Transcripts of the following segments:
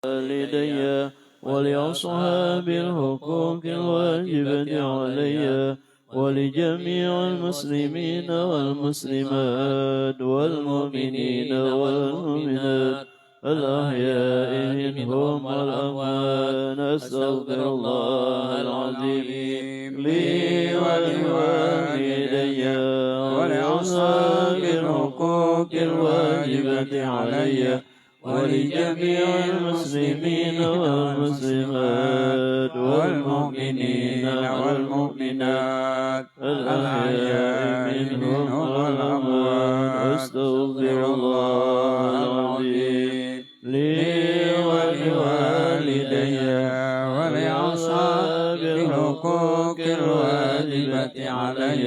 والدي ولأصحاب الحقوق الواجبة علي ولجميع المسلمين والمسلمات والمؤمنين والمؤمنات الأحياء منهم والأموات. أستغفر الله العظيم لي ولوالدي ولأصحاب الحقوق الواجبة علي ولجميع المسلمين والمسلمات والمؤمنين والمؤمنات الأحياء منهم والأموات. أستغفر الله العظيم لي ولوالدي ولأصحاب الحقوق الواجبة علي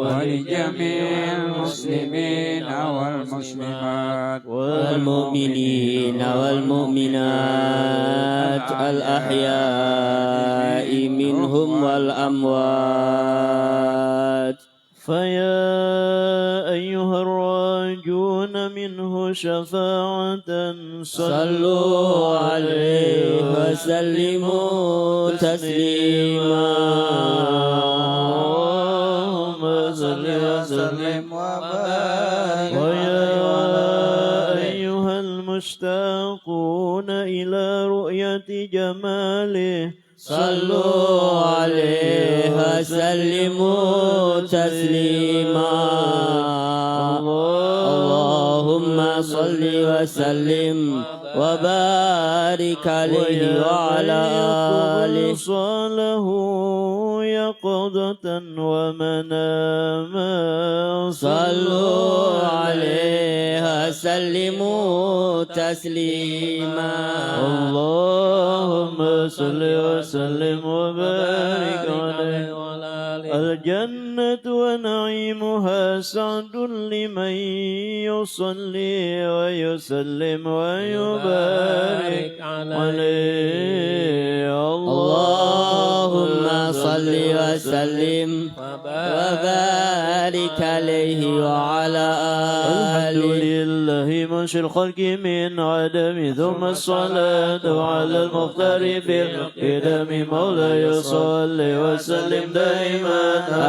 ولجميع المسلمين والمسلمات والمؤمنين والمؤمنات الأحياء منهم والأموات. فيا أيها الراجون منه شفاعة صلوا عليه وسلموا تسليما. اللهم صل وسلم وبارك. ويا أيها المشتاقون إلى رؤية جماله صلوا عليه وسلموا تسليما. اللهم صل وسلم وبارك عليه وعلى آله صاله يقظة ومناما. صلوا عليه وسلموا تسليما. اللهم صل وسلم وبارك عليه. الجنة ونعيمها سعد لمن يصلي ويسلم ويبارك عليه. اللهم صل وسلم وبارك عليه وعلى آله. الحمد لله منشئ الخلق من عدم ثم الصلاة على المختار في القدم. مولاي صل وسلم دائما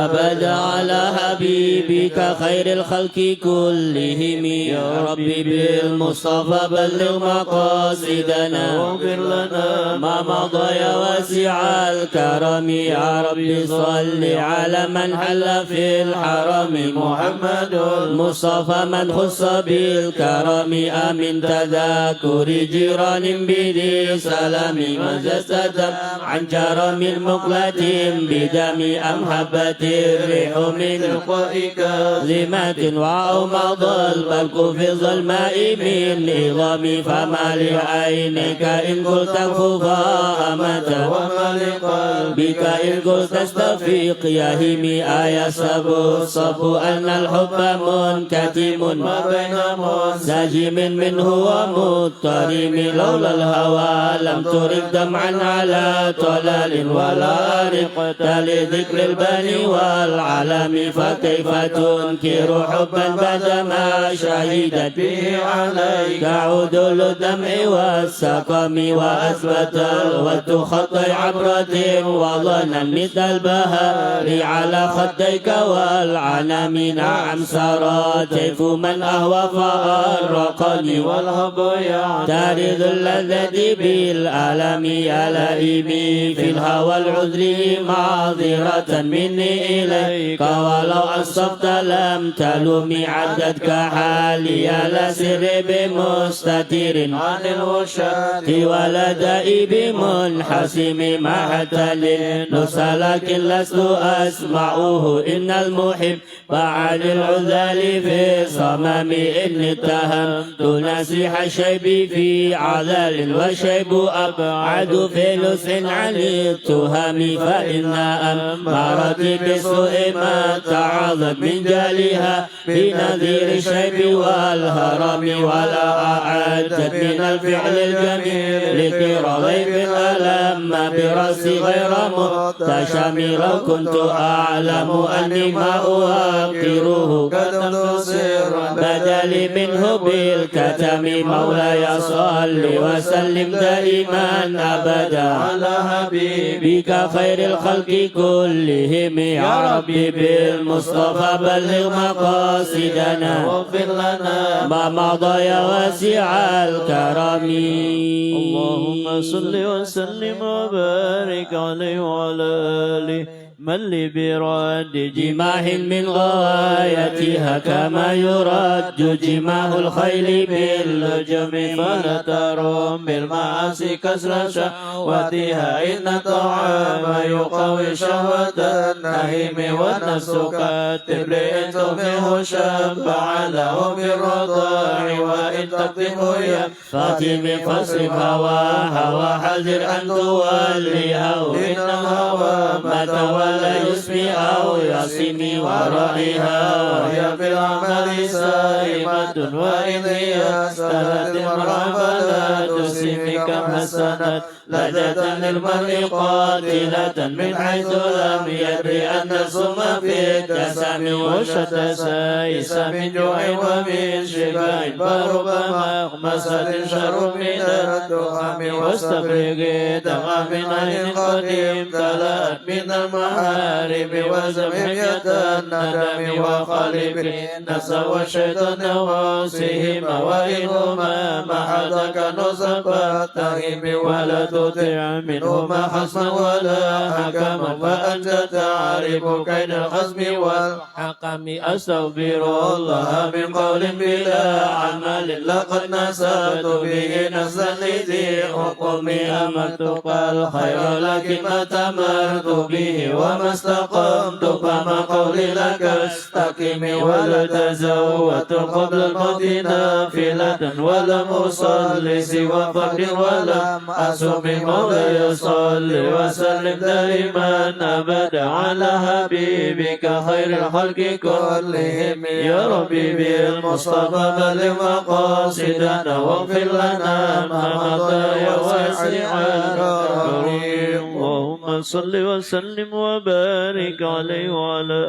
أبدا على حبيبك خير الخلق كلهم. يا ربي بالمصطفى بلغ مقاصدنا واغفر لنا ما مضى يا واسع الكرم. يا ربي صل على من حل في الحرم محمد المصطفى من خص بالكرم. آمن تذاكر جيران بذي سلام مجسدا عن جرم مقلة بدم أم هبت الريح من لقائك لمات وأومض البلق في الظلماء من نظام. فما لعينك إن قلت فامت وما لقلبك إن قلت استفيق يهم. أيحسب الصف أن الحب منكتم ما بين منسجم منه ومضطرم. لولا الهوى لم ترك دمعا على طلال ولا رقت لذكر البني والعلم. فكيف تنكر حبا بعدما شهدت به عليك عدول الدمع والسقم. وأثبت الود خط عبرة وظنا مثل البهار على خديك والعنم. نعم سرى طيف من أهوى فأرقني والهب يعترض اللذة بالألم. يا لئيمي في الهوى العذر معذرة مني إليك ولو أصبت لم تلومي. عدتك حالي لا سر بمستتير عن الوشاة ولا دائي بمنحسم. ما حتى للنسى لكن لست أسمعه إن المحب بعد العذال في صمم. إني اتهمت نسيح الشيب في عذال والشيب أبعد في لسع عن التهم. فإن أمارتي بالسوء ما تعظت من جالها في نذير الشيب والهرم. ولا أعدت من الفعل الجميل لكرى ضيف ألم برأسي غير متشم. لو كنت أعلم أني ما أوقره كتمت سرا بدلي منه الكتم مولاي صل وسلم دائما أبدا على حبيبك بك خير الخلق كلهم يا ربي بالمصطفى بلغ مقاصدنا واغفر لنا ما مضى يا واسع الكرم اللهم صل وسلم وبارك عليه وعلى آله من براد جماح من غايتها كما يرد جماح الخيل باللجم فلا ترم بالمعاصي كسر شهوتها إن الطعام يقوي شهوة النهيم والنفس كالطفل إن تطعمه شبع له بالرضاع وإن تقدمه فاطم فاصرف هواها وحذر أن توليها إن الهوى ما تولى يسمي أو يصمي ورائها وهي في العمل سائمة وإن هي استهلت المرأة فلا تسمي كما سنت لذة للمرء قاتلة من حيث لم يدري أن السم في الدسم وشتى سائس من جوع ومن شبع فربما أغمسة شر من الدخم واستفرغ دمع من عين قديم تلأت من المحارم وزمحية الندم وخالف النفس والشيطان وصيهما وإنهما محضك نصب التهم ولا تطع منهما خصما ولا حكما فأنت تعرف كيد الخصم والحكم أستغفر الله من قول بلا عمل لقد نسأت به نفسا لذي حكم أمرتك الخير لكن ما تمرت به وما استقمت فما قولي لك استقم ولا تزودت قبل الموت نافلة ولم أصلي سوى فقر ولم أصم مولاي صل وسلم دائما أبدا على حبيبك خير الخلق كلهم يا ربي بالمصطفى بلغ مقاصدنا واغفر لنا ما مضى يا واسع الكريم اللهم صل وسلم وبارك عليه وعلى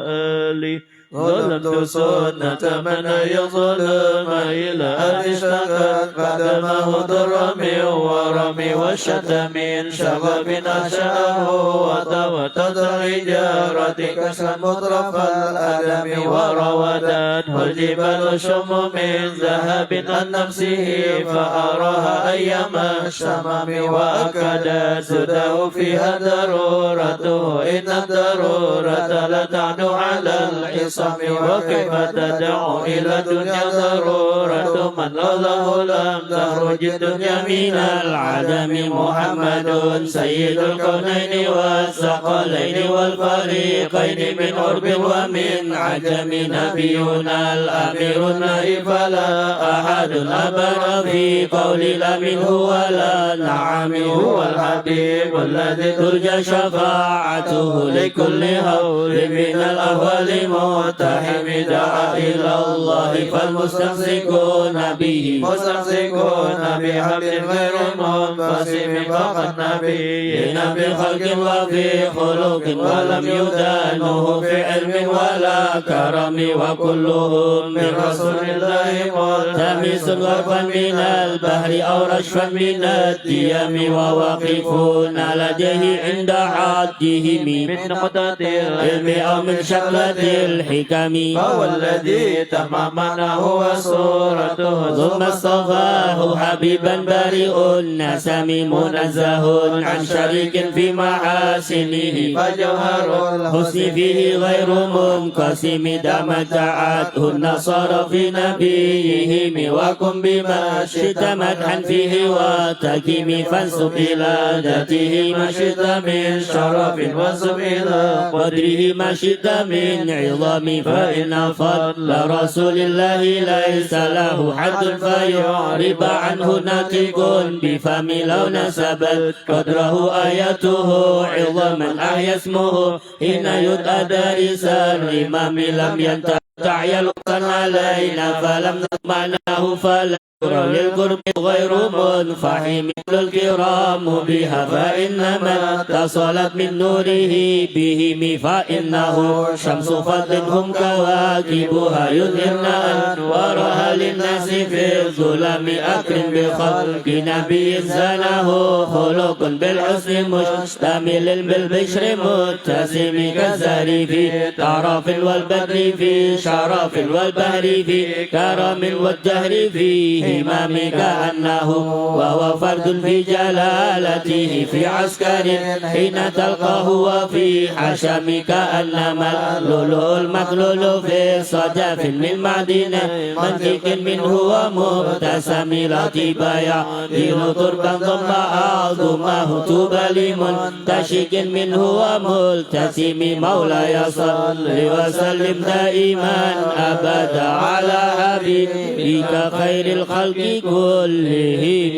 آله ظلمت سنة من يظلم إلى أن اشتكت بعدما ضر من ورم وشتم شغب أنشأه وتوتت الحجارة كسرا مطرف الأدم وراودته الجبال شم من ذهب عن نفسه فأراها أيام الشمم وأكدت سده فيها ضرورته إن الضرورة لتعن على الحصان وكيف تدعو إلى الدنيا ضرورة من لوله لم تخرج الدنيا من العدم محمد سيد الكونين والثقلين والفريقين من عرب ومن عجم نبينا الأمير النائب فلا أحد أبر في قول لا منه ولا نعم هو الحبيب الذي ترجى شفاعته لكل هول من الأهوال متحم دعا إلى الله فالمستمسكون به مستمسكون بحبل غير منفصم فقد نبينا بخلق وفي خلق ولم يدانه في علم ولا كرم وكلهم من رسول الله ملتمس غرفا من البحر أو رشفا من الديم وواقفون لديه عند حدهم من نقطة العلم أو من شكلة الحكم فهو الذي تمامنا هو صورته ثم اصطفاه حبيبا بريء النسم منزه عن شريك في محاسنه فجوهر الحسن فيه غير منقسم دمتعته النصارى في نبيهم وكن بما شئت مدحا فيه وتكيم فانسب إلى ذاته ما شئت من شرف وانسب إلى قدره ما شئت من عظام فإن فضل رسول الله ليس له حد فيعرب عنه ناطق بفم لو نسبت قدره آياته عظما أحيا اسمه إن يدعى دارس الإمام لم ينتع يلقا علينا فلم نطمعناه فلا للقرب غير منفحم الكرام بها فإنما اتصلت من نوره بهم فإنه شمس فضل هم كواكبها يظهرن أنوارها للناس في الظلام أكرم بخلق نبي زانه خلق بالحسن مشتمل بالبشر متسم كالزهر في تعرف والبدر في شرف والبهر في كرم والجهر في همام كأنه وهو فرد في جلالته في عسكر حين تلقاه وفي حشم كأنما اللؤلؤ المكلول في صدف من معدن منطق منه ومبتسم لطيبا يعدل تربا ضم أعظمه طوبى لمنتشك منه وملتسم مولاي صل وسلم دائما أبدا على حبيبك خير الخلق كلهم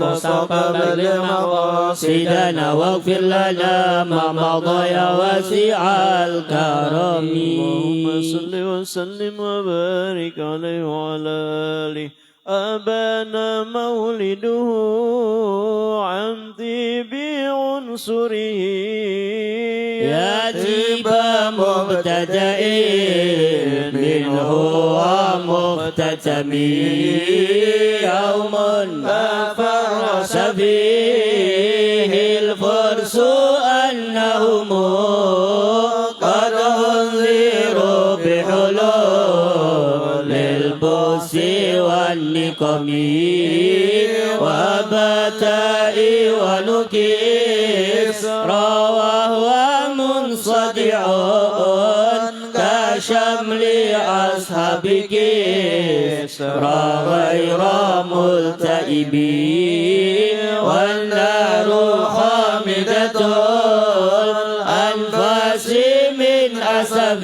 مستقبل مقاصدنا واغفر لنا ما مضى يا واسع الكرم. اللهم صل وسلم وبارك عليه وعلى آله. أبان مولده عن طيب عنصره ياتي مبتدأ منه ومختتم يوم ما فرس فيه الفرس أنهم قد أنذروا بحلول البؤس والنقم وبتاء ونكسرى وهو منصدع كشمل أصحابك غير ملتئب والنار خامدة الأنفاس من أسف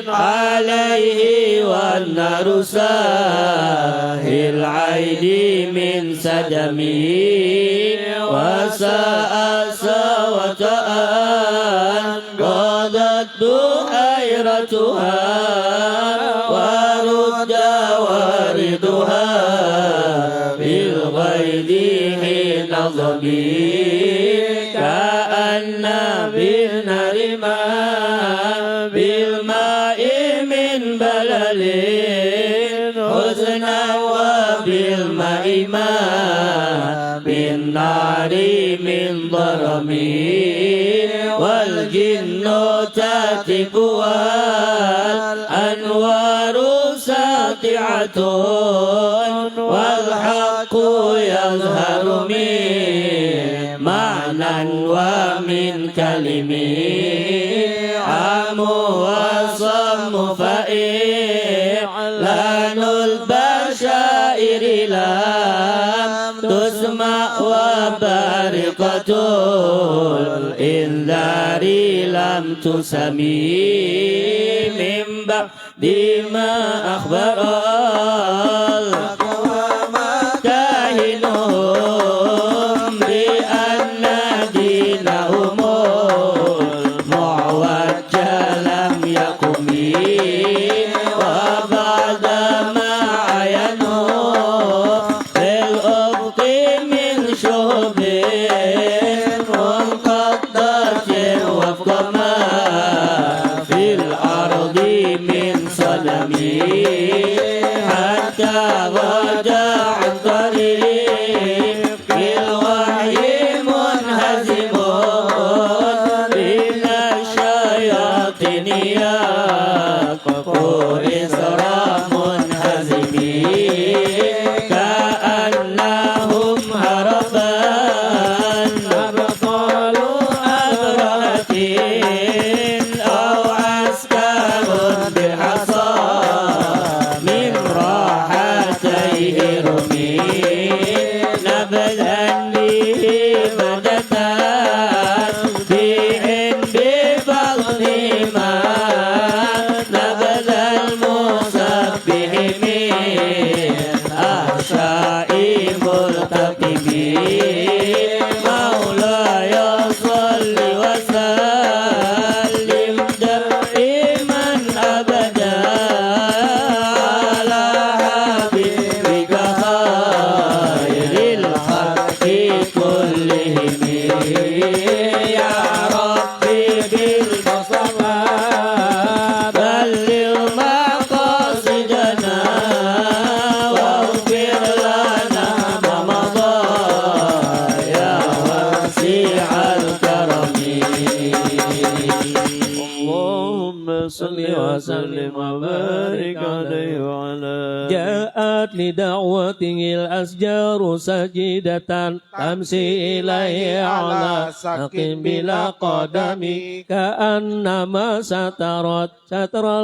عليه والنار ساهي العين من سدم وساء وتأن قضت بحيرتها ورد واردها بالغيد حين ظبي كأن بالنار ما بالماء من بلل حزنا وبالماء ما بالنار من ضرم والجن تاتف والأنوار ساطعة والحق يظهر من معنى ومن كلمة عام وصم فإعلان البشائر لم تسمع وبارقة الإنذار لم تسمي من بعد ما أخبر كاهنهم بأن دينهم المعوج لم يقم وبعد ما عينوا بالأفق من شهب منقضة وفق ما في الأرض من صدم حتى غدا عن طريق الوحي منهزم من الشياطين يقفوا إسرى منهزمين كأنهم هربا أبطال أبرهة أو عسكر بحصى من راحتيه رمي نبذا به مدتا بهم بفضل ما نبذ المسبح من أحشاء مرتقبين مولاي صل وسلم دائما أبدا على وسلم وبارك عليه وعلى جاءت لدعوته الأشجار سجدة تمشي إليه على ساق بلا قدم كأنما سترا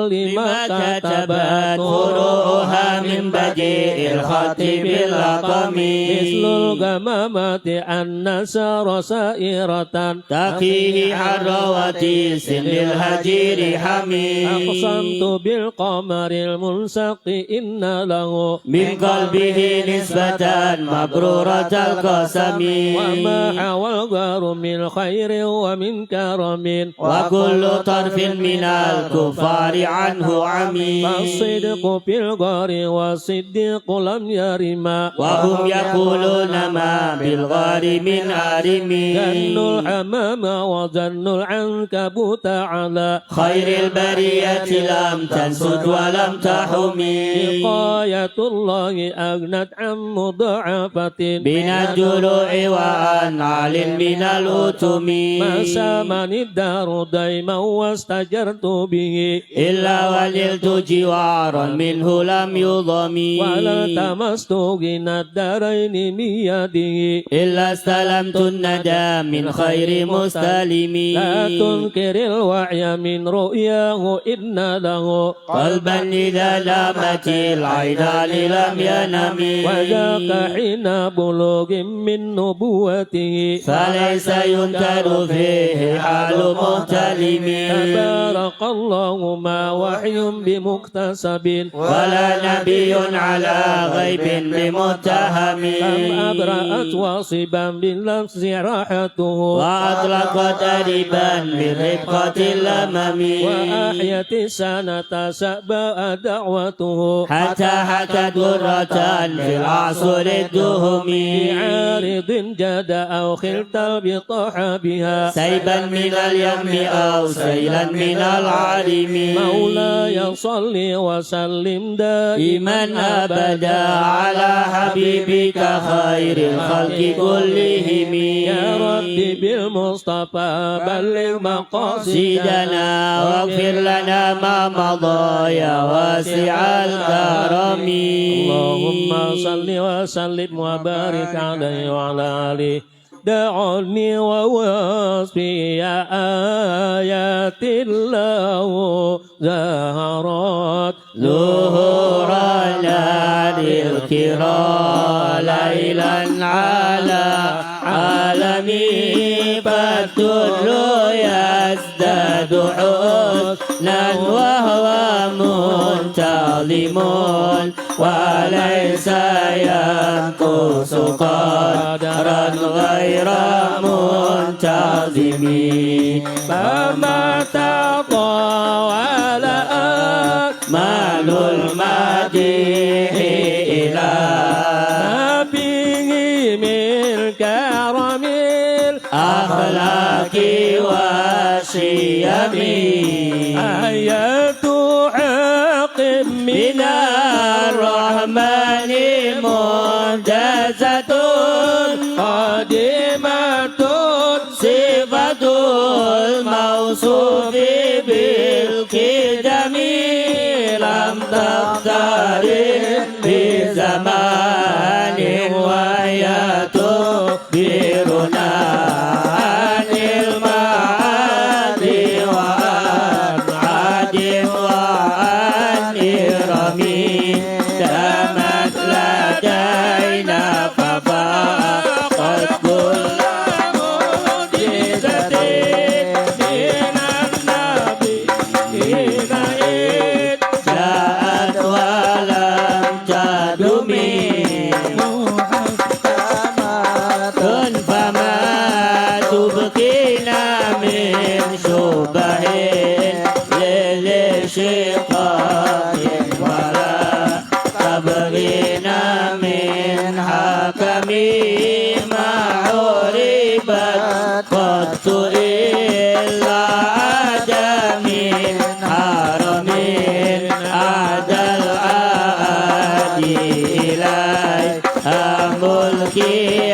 لما كتبت فروعها من بديع الخط بالرقم مثل الغمامة النسار سائرة تقيه حروتي سن الهجير حميد أقسمت بالقمر المنسق إن له من قلبه نسبة مبرورة القسم وما حوى الغار من خير ومن كرم وكل طرف من الكفار عنه عمي فالصدق في الغار والصديق لم يرما وهم يقولون ما بالغار من عارم ظن الحمام وظن العنكبوت على خير البرية لم تنسد ولم تحمي وقاية الله أغنت عن مضاعفة من الجلوع وعن عال من الأتم ما سامني الدار دائما واستجرت به إلا وللت جوارا منه لم يضمي ولا تمست غنى الدارين من يده إلا استلمت الندى من خير مستلم لا تنكر الوعي من رؤياه إن له قلبا إذا لامت العينان لم ينم وذاك حين بلوغ من نبوته فليس ينكر فيه حال مهتلم تبارك الله ما وحي بمكتسب ولا نبي على غيب بمتهم كم أبرأت واصبا باللفظ راحته وأطلقت أدبا برفقة الأمم وأحيت السنة سأباء دعوته حتى حكت غرة في العصر الدهم بعارض جاد أو خلت بطاح بها سيبا من اليم أو سيلا من العالم مولاي صل وسلم دائما دائما أبدا على حبيبك خير الخلق كلهم يا ربي بالمصطفى بلغ مقاصدنا سيدنا واغفر لنا ما مضى يا واسع الكرم اللهم صل وسلم وبارك عليه وعلى آله دعني ووصفي آيات الله زهرات ظهورنا للكرى ليلا على عالمي فالدر يزداد حسنا وهو منتظم وليس ينقص قدرا غير منتظم فما تطاول مال المديح إلى نبيه من كرم الأخلاق والشيم آيات حق من الرحمن منجزة قديمة صفة الموصوف بالقدم لم تقترن بزمان وهي تخبرنا عن المعاد وعن عاد وعن إرم دامت لدينا ففاقت كل معجزة من النبيين إذ جاءت ولم تدم فما تبقينا من شبه للشقاق ولا تبغينا من حكم ما عربت قط إلا عدم حرم عاد العادي إلي ملكي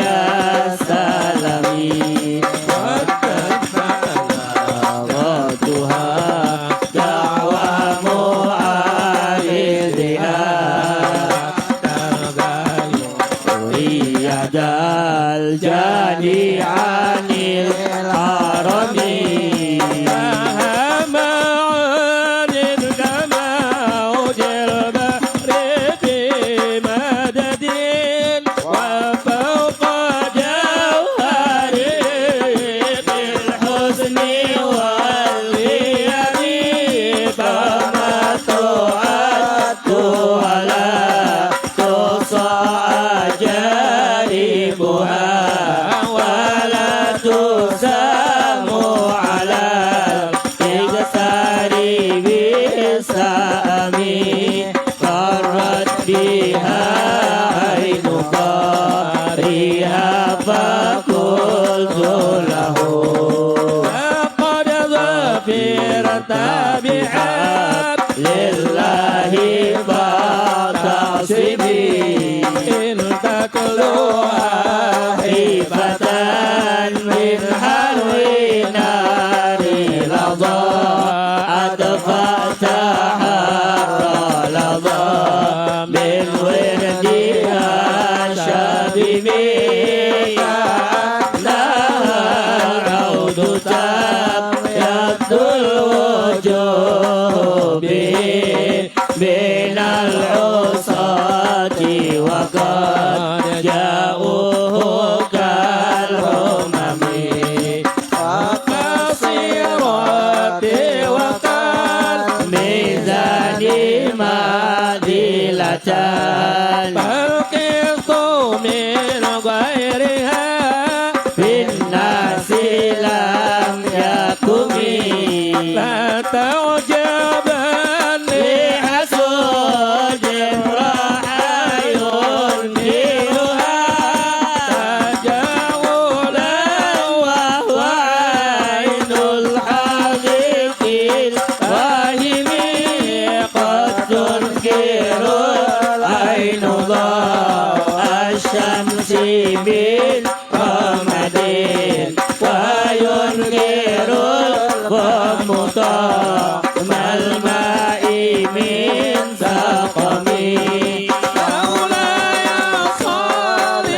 السلمي واتبعنا غدها دعوة يد الجاني عن الحرم فقلت له لقد ظفرت بحق لله فاعتصمي إن تتلوها خيفة من حلو نار لظى أدفأت حر لظى من وردها شبمي من العصاة وقد جاءوه كالهمم وقصيرات وكالميزان معدلتان فالقسط من غيرها في الناس لم يكن فتعجبا لحسود راح ينكرها تجاولا وهو عين الحقيق الفاهم قد تنكر العين ضوء الشمس بالقمر وينكر الفم طعم الماء من سقمي مولاي صل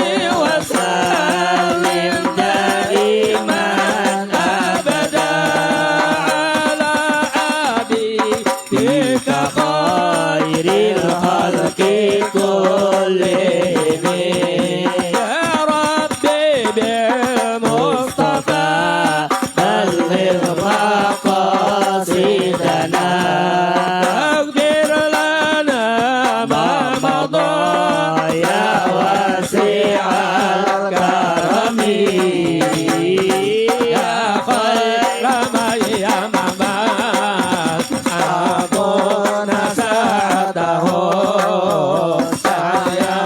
وسلم دائما ابدا على حبيبك خير الخلق كلهم يا ربي بالمصطفى بلغ مقاصدنا اغفر لنا ما مضى يا واسع الكرم يا خير من يمم أبونا سعده سعيا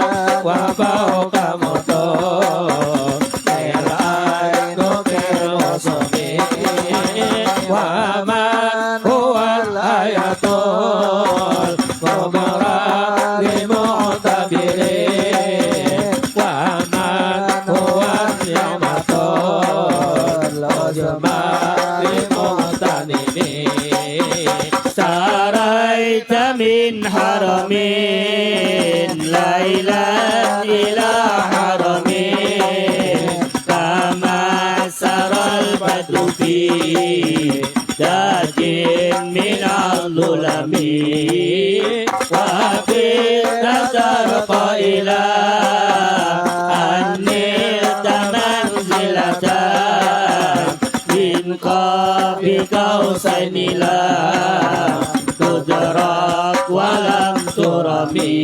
وفوق مطور العين كالوصم ومن هو الآية الكبرى لمعتبرين ومن هو النعمة العظمى لمغتنمين سريت من حرم ليلا إلى حرم كما سرى البدر في تاج من الظلم وبئت ترقى إلى أن نلت منزلة من قاب قوسين لا تدرك ولم ترمي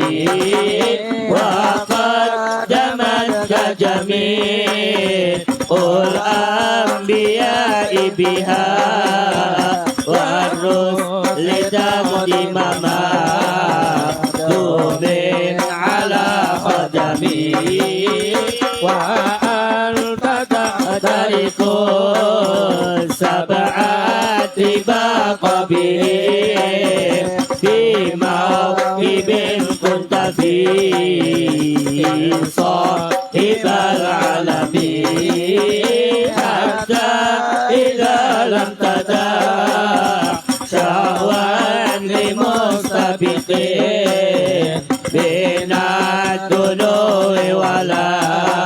وقد دمتك جميع الأنبياء بها والرسل تقدم مكتوب على خدمي وأنت تحترق السبعة باق به في موكب كنت فيه صاحب العالم حتى إذا لم تدع شهوا لمستبقين بين الدنو ولا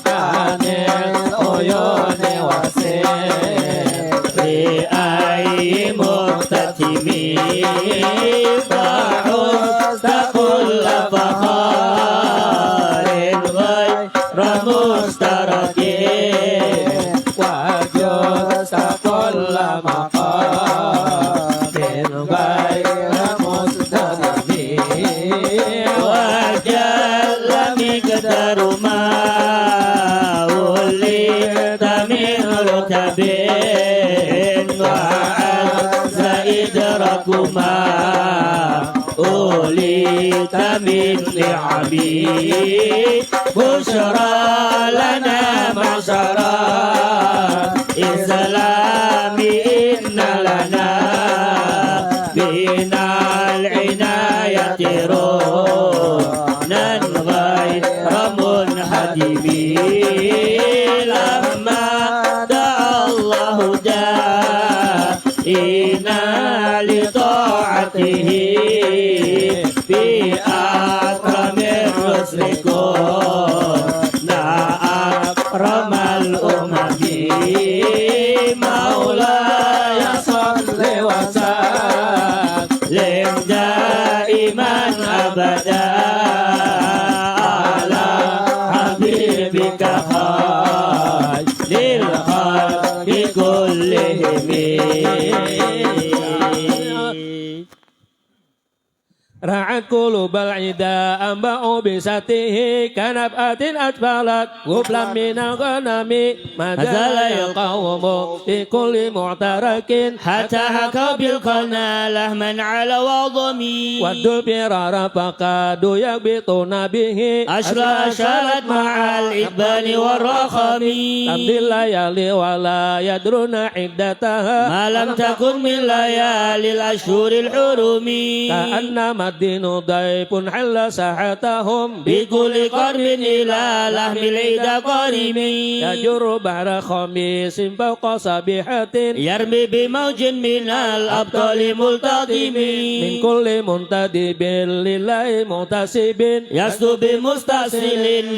عن العيون والسين بأي مختتم فحزت كل فخار غير مشترك وجزت كل مقام غير مستديم وجل مقدار ما وليت من رتب وعز إدراك ما أوليت من نعم بشرى لنا معشرا إسلام إن لنا بنا العناية رونا غير منحدم لما دعا الله دائنا لطاعته بأكرم الرسل كنا أكرم الأمم مولاي صل وسلم دائما أبدا على حبيبك خير للخلق كلهم رعت قلوب العدا أنبأ بساته كنبأة أجفلت غفلا من الغنم ما زال القوم في كل معترك حتى حكى بالقنا لهما على وضمي والدبر فقادوا يغبطون به أشرت مع الإقبال والرخم تمضي الليالي ولا يدرون عدتها ما لم تكن من ليالي الأشهر الحرم كأنما الدين ضيف حل ساحتهم بكل قرب إلى لحم العيد قارم يجر بحر خميس فوق صبيحة يرمي بموج من الأبطال ملتطم من كل منتدب لله محتسب يسلو بمستأصل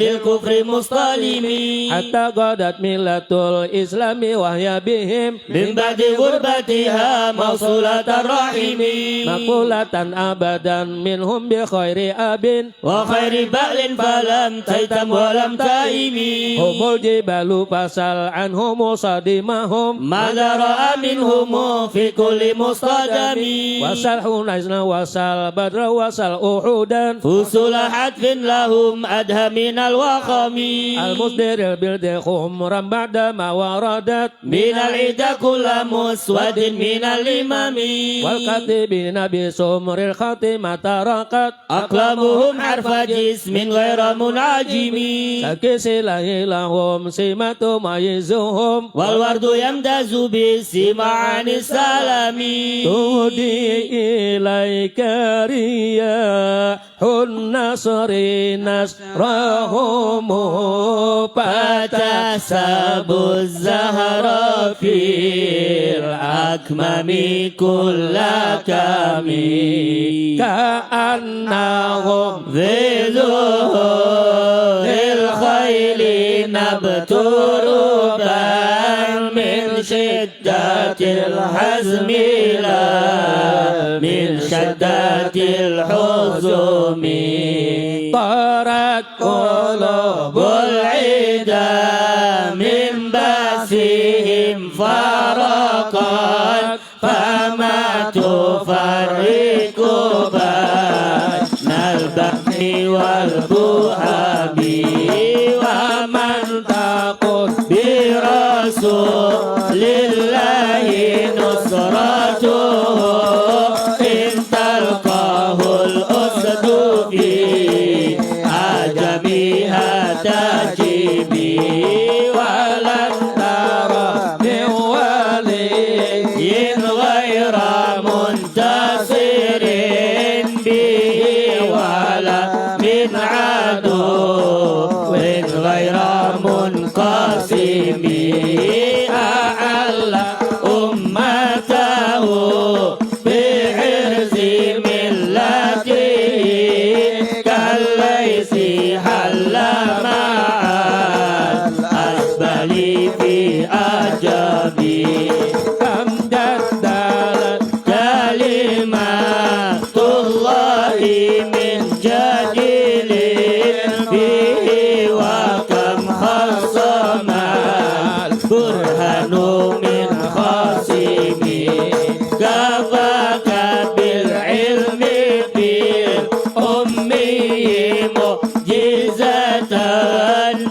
للكفر مستلم حتى غدت ملة الإسلام وهي بهم من بعد غربتها موصولة الرحم مقولة أبدا منهم بخير أب وخير بأل فلم تيتم ولم تائم هم الجبال فسل عنهم صدمهم ماذا رأى منهم في كل مصطدم وسل حنين وسل بدر وسل أحدا فصول حتف لهم أدهى من الوخم المصدر البلد خمرا بعدما وردت من العدا كل مسود من الإمام والكاتبين بسمر الخاتمة ترقت أقلامهم حرف جسم غير منعجم سكس إلهي لهم سمة ميزهم والورد يمتاز بالسمع عن السلام تهدي إليك رياح النصر نصرهم فتسب الزهر في الأكمام كل كم كأنهم ظلوا الخيل نبتربا من شدة الحزم لا من شدة الحزم طارت قلوب العدا من باسهم فرقت فما تفرق بين البحر والبهام ومن تقل برسول الله نصرته إن تلقاه الأسد في أجمها تجيبي ولن ترى من ولي غير منتصر به ولا من عدو غير منقسم أعلى أمته بعرض ملته كالليث حل مع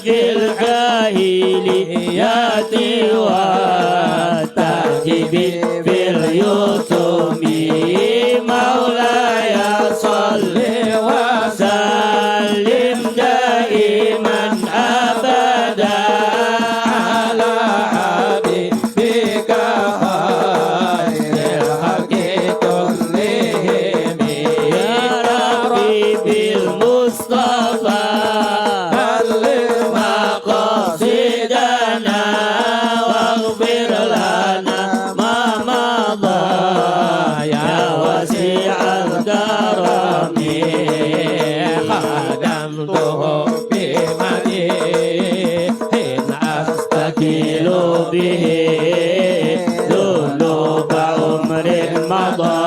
في الجاهليات والتعجب في اليتم مولاي صل وسلم دائما أبدا على حبيبك خير الخلق كلهم يا ربي بالمصطفى بلغ مقاصدنا واغفر لنا ما مضى يا واسع الكرم خدمته بمديح أستكيل به ذنوب عمر مضى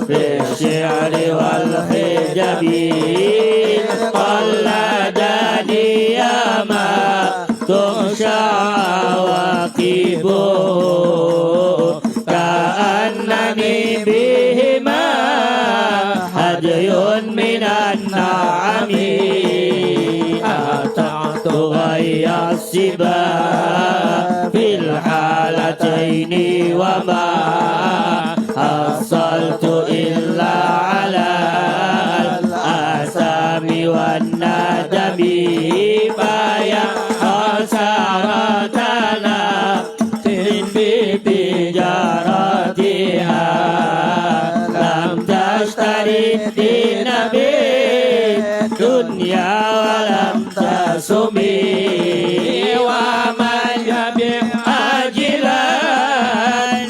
بالشعر والحجب قلدني يا ما تخشى عواقبه كأنني بهما هدي من النعم أطعت غي السبا في الحالتين وما حصلت إلا على الآثام والندم فيا خسارتنا في تجارتها لم تشتري الدين بالدنيا ولم تسمي ومن يبيع عاجلا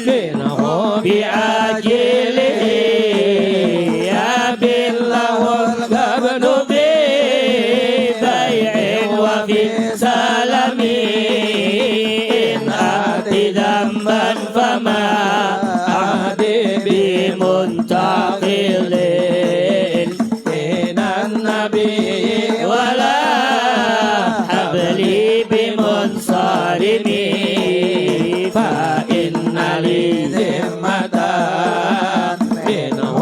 منه بعاجله يبله الغبن ببيع وفي سلم إن أتي ذنبا فما أهدي بمنتقل من النبي ولا حبلي بمنصرم فإن لي ذمة منه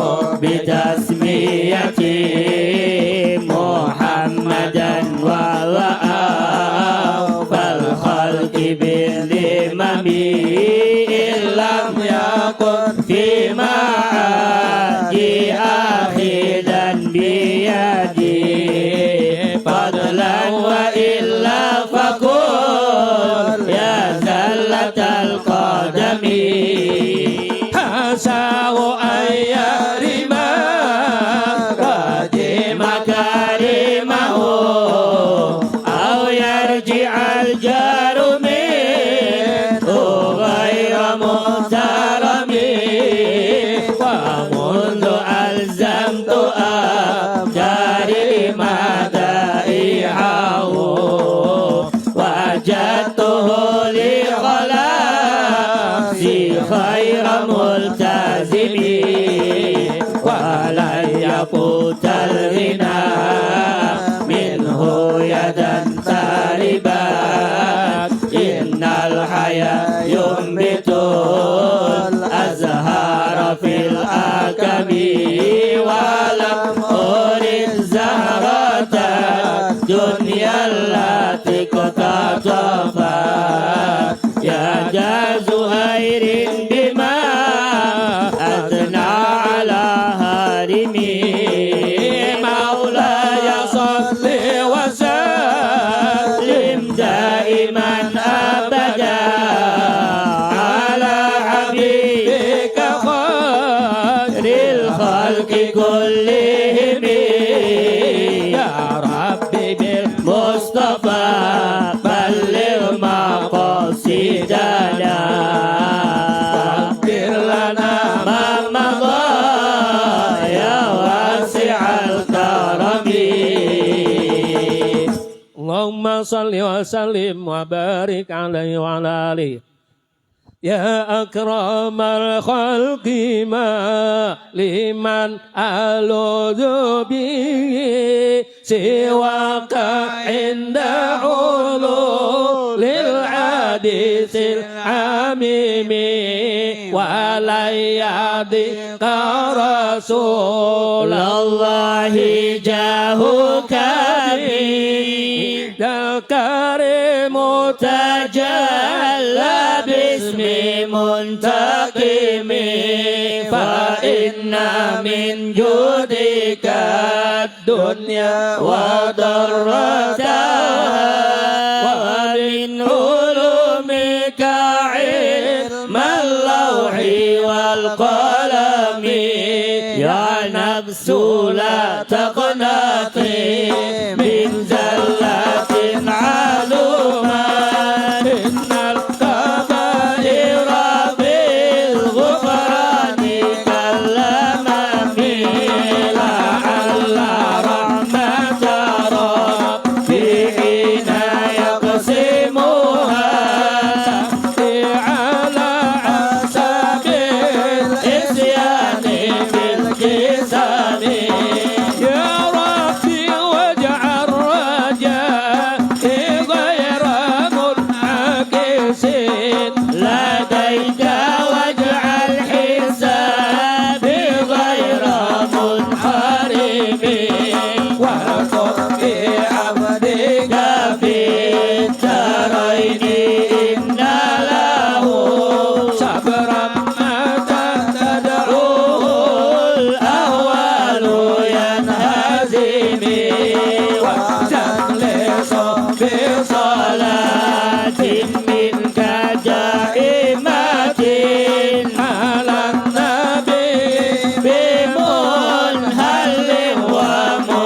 بتسميتي محمدا وهو فالخلق بالذمم إن لم يكن في معادي آخذا بيدي فضلا وإلا فقل يا زلة القدم حساه أن يرم قدم كريمه أو يرجع الجار منه غير محترم ومنذ ألزمت أبجاري مدائحه وجدته لخلاصي خير ملتزم ولن يفوت الغنى منه يدا تاربات إن الحياة ينبت الأزهار في الأكم ولم أرد زهرة الدنيا التي اقتطفت يا زهير بما أثنى على هارمي مولاي صل وسلم دائما أبدا على حبيبك خير الخلق كلهم يا ربي بالمصطفى بلغ مقاصدنا واغفر لنا ما مضى يا واسع الكرم اللهم صل وسلم وبارك عليه وعلى آله يا أكرم الخلق ما لمن ألوذ به سواك عند حلول الحديث العميم ولن يضيق رسول الله جاهك به الكريم تجلى باسم منتقم فإن من جودك الدنيا وضرتها ومن علومك علم اللوح والقلم يا نفس لا تقنطي من زلة علوما إن الكبائر بالغفران كالأمم لعل رحمة ربي حين يقسمها تأتي على حسب العصيان بالكسل يا ربي واجعل رجائي غير منعكس لديك واجعل حسابي غير منحرم وارزق بعبدك في الدارين إن له صبرا متى تدعوه الأهوال ينهزم وتخلص بصلاة منك دائمة على النبي بمنهل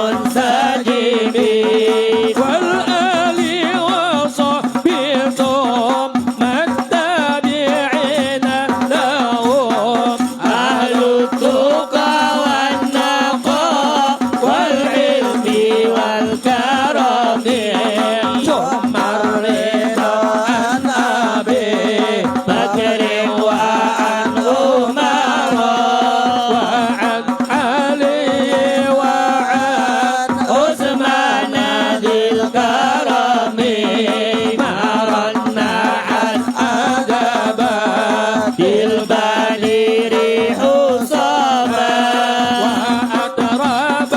ومنسجم والآل وصحبه ثم التابعين لهم أهل التقى والنقاء والعلم والكرم ثم الرضا عن أبي بكر وعن عمر وعن علي وعن عثمان ذي الكرم مرنا عن أدبا بالبني ريح صبا وأتراب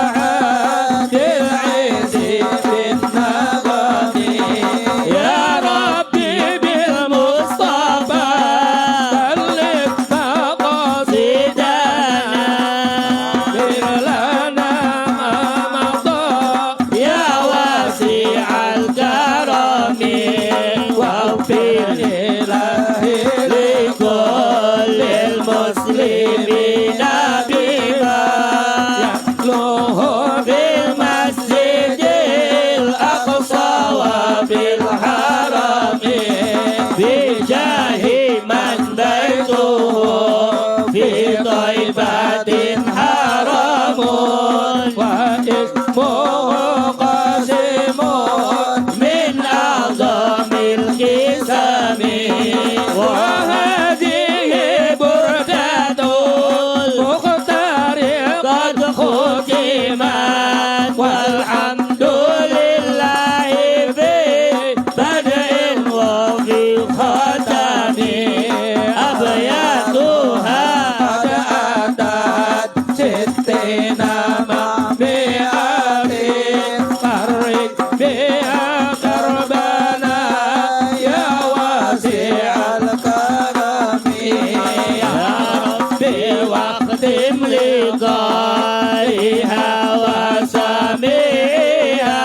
الحساعات العز بالنغم يا ربي بالمصطفى بلغ مقاصدنا زدنا لنا ما مضى يا واسع الكرم واغفر إلهي لكل المسلمين بما يتلوه بالمسجد الأقصى وبالحرم بجاه من بيته في طيبة حرم واسمه قاسم من أعظم القسم وهذه بركة مختار قد ختمت والحمد لله في بدء وفي ختم أبياتها قد أتت ستين مع مئات فرج بها كربنا يا واسع الكرم يا ربي واختم لقائها وسميها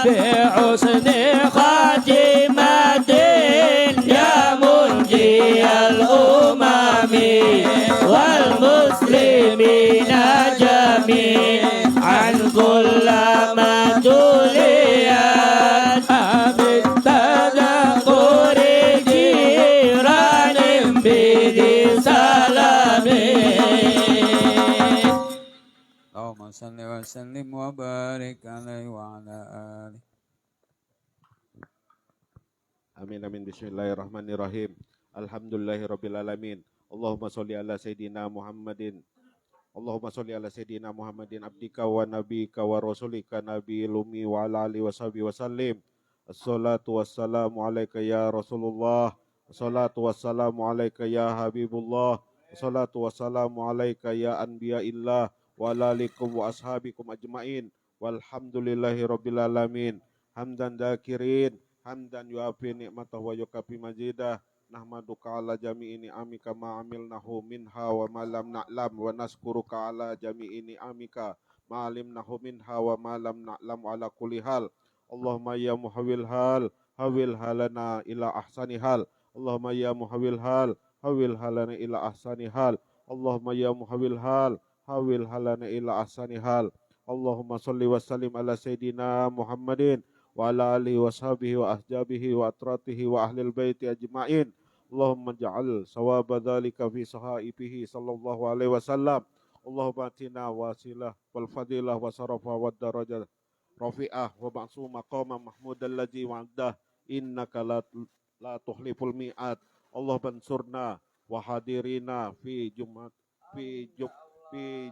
بحسن خاتمة يا منجي الأمم والمسلمين جميعا كل ما تليت بالتذكر جيران بذي سلام اللهم صل وسلم وبارك عليه وعلى آله. Amin amin bismillahirrahmanirrahim. Alhamdulillahirabbil alamin. Allahumma sholli ala sayidina Muhammadin. Allahumma sholli ala sayidina Muhammadin abdika wa nabika wa rasulika nabiyil ummi wa ala alihi washabihi wasallim. Assalatu wassalamu alayka ya Rasulullah. Assalatu wassalamu alayka ya Habibullah. Assalatu wassalamu alayka ya anbiya'illah wa ala alikum wa ashabikum ajmain. walhamdulillahi rabbil alamin. Hamdan dzakirin, hamdan yuafi ni'matahu wa yukafi majidah. Nahmaduka ala jami'i ni'amika ma amilnahu minha wa ma lam na'lam wa naskuruka ala jami'i ni'amika ma alimnahu minha wa ma lam na'lam ala kulli hal. Allahumma ya muhawil hal, hawil halana ila ahsani hal. Allahumma ya muhawil hal, hawil halana ila ahsani hal. Allahumma ya muhawil hal, hawil halana ila ahsani hal. Allahumma salli wa sallim ala sayyidina Muhammadin wa ala alihi wa sahbihi wa ahjabihi wa atratihi wa ahlil baiti ajma'in. Allahumma ja'al sawaba dhalika fi sahaifihi sallallahu alaihi wasallam. Allahumma atina wasilah wal fadilah wa sarafa wa darajat rafi'ah wa ba'su maqama mahmudal ladzi wa'dah innaka la tuhliful mi'ad. Allah bansurna wa hadirina fi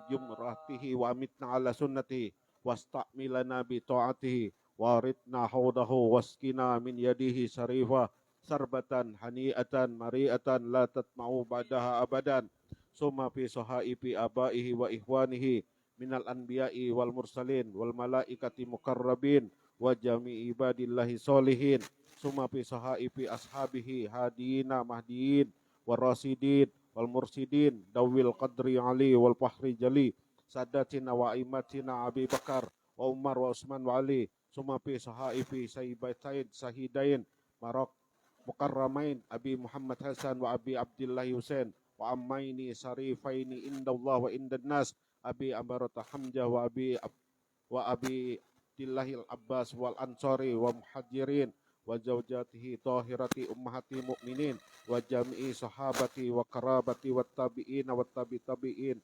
jumratihi wa amitna ala sunnatihi wasta'milana bi ta'atihi waridna haudahu waskina min yadihi syarifah sarbatan hani'atan mari'atan la tatma'u ba'daha abadan. Summa fi sahaifi abaihi wa ihwanihi minal anbiya'i wal mursalin wal malaikati mukarrabin wa jami'i ibadillahi solihin. Summa fi sahaifi ashabihi hadina mahdiin wa rasidin wal mursidin dawil qadri ali wal fahri jali sadatina wa aimatina Abi Bakar wa Umar wa Utsman wa Ali. Summa fi sahaifi sayyibatain sahidain marok mukarramain Abi Muhammad Hasan wa Abi Abdullah Husain wa ammaini sarifaini indallah wa indan nas Abi Ambarata Hamzah wa Abi Abdillahil Abbas wal Ansari wa muhajirin wa zawjatihi tahirati ummahati mu'minin wa jami'i sahabati wa karabati wa tabi'in wa tabi'in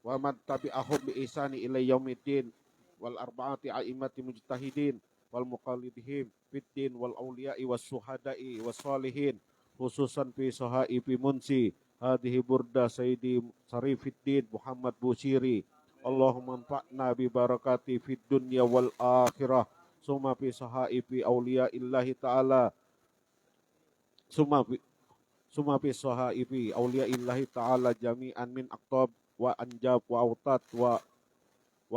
wa man tabi'ahum bi ihsani ila yaumiddin wal arba'ati a'immati mujtahidin wal muqallidihim fiddin wal awliya'i was suhada'i was salihin khususan fi sahaifi munsi hadhihi burda sayyidi Sarifiddin Muhammad Busiri. Allahumma anfa'na bi barakati fid dunya wal akhirah. Summa fi sahaifi awliya'illahi ta'ala summa fi sahaifi awliya'illahi ta'ala jami'an min aqtab wa anjab wa autat wa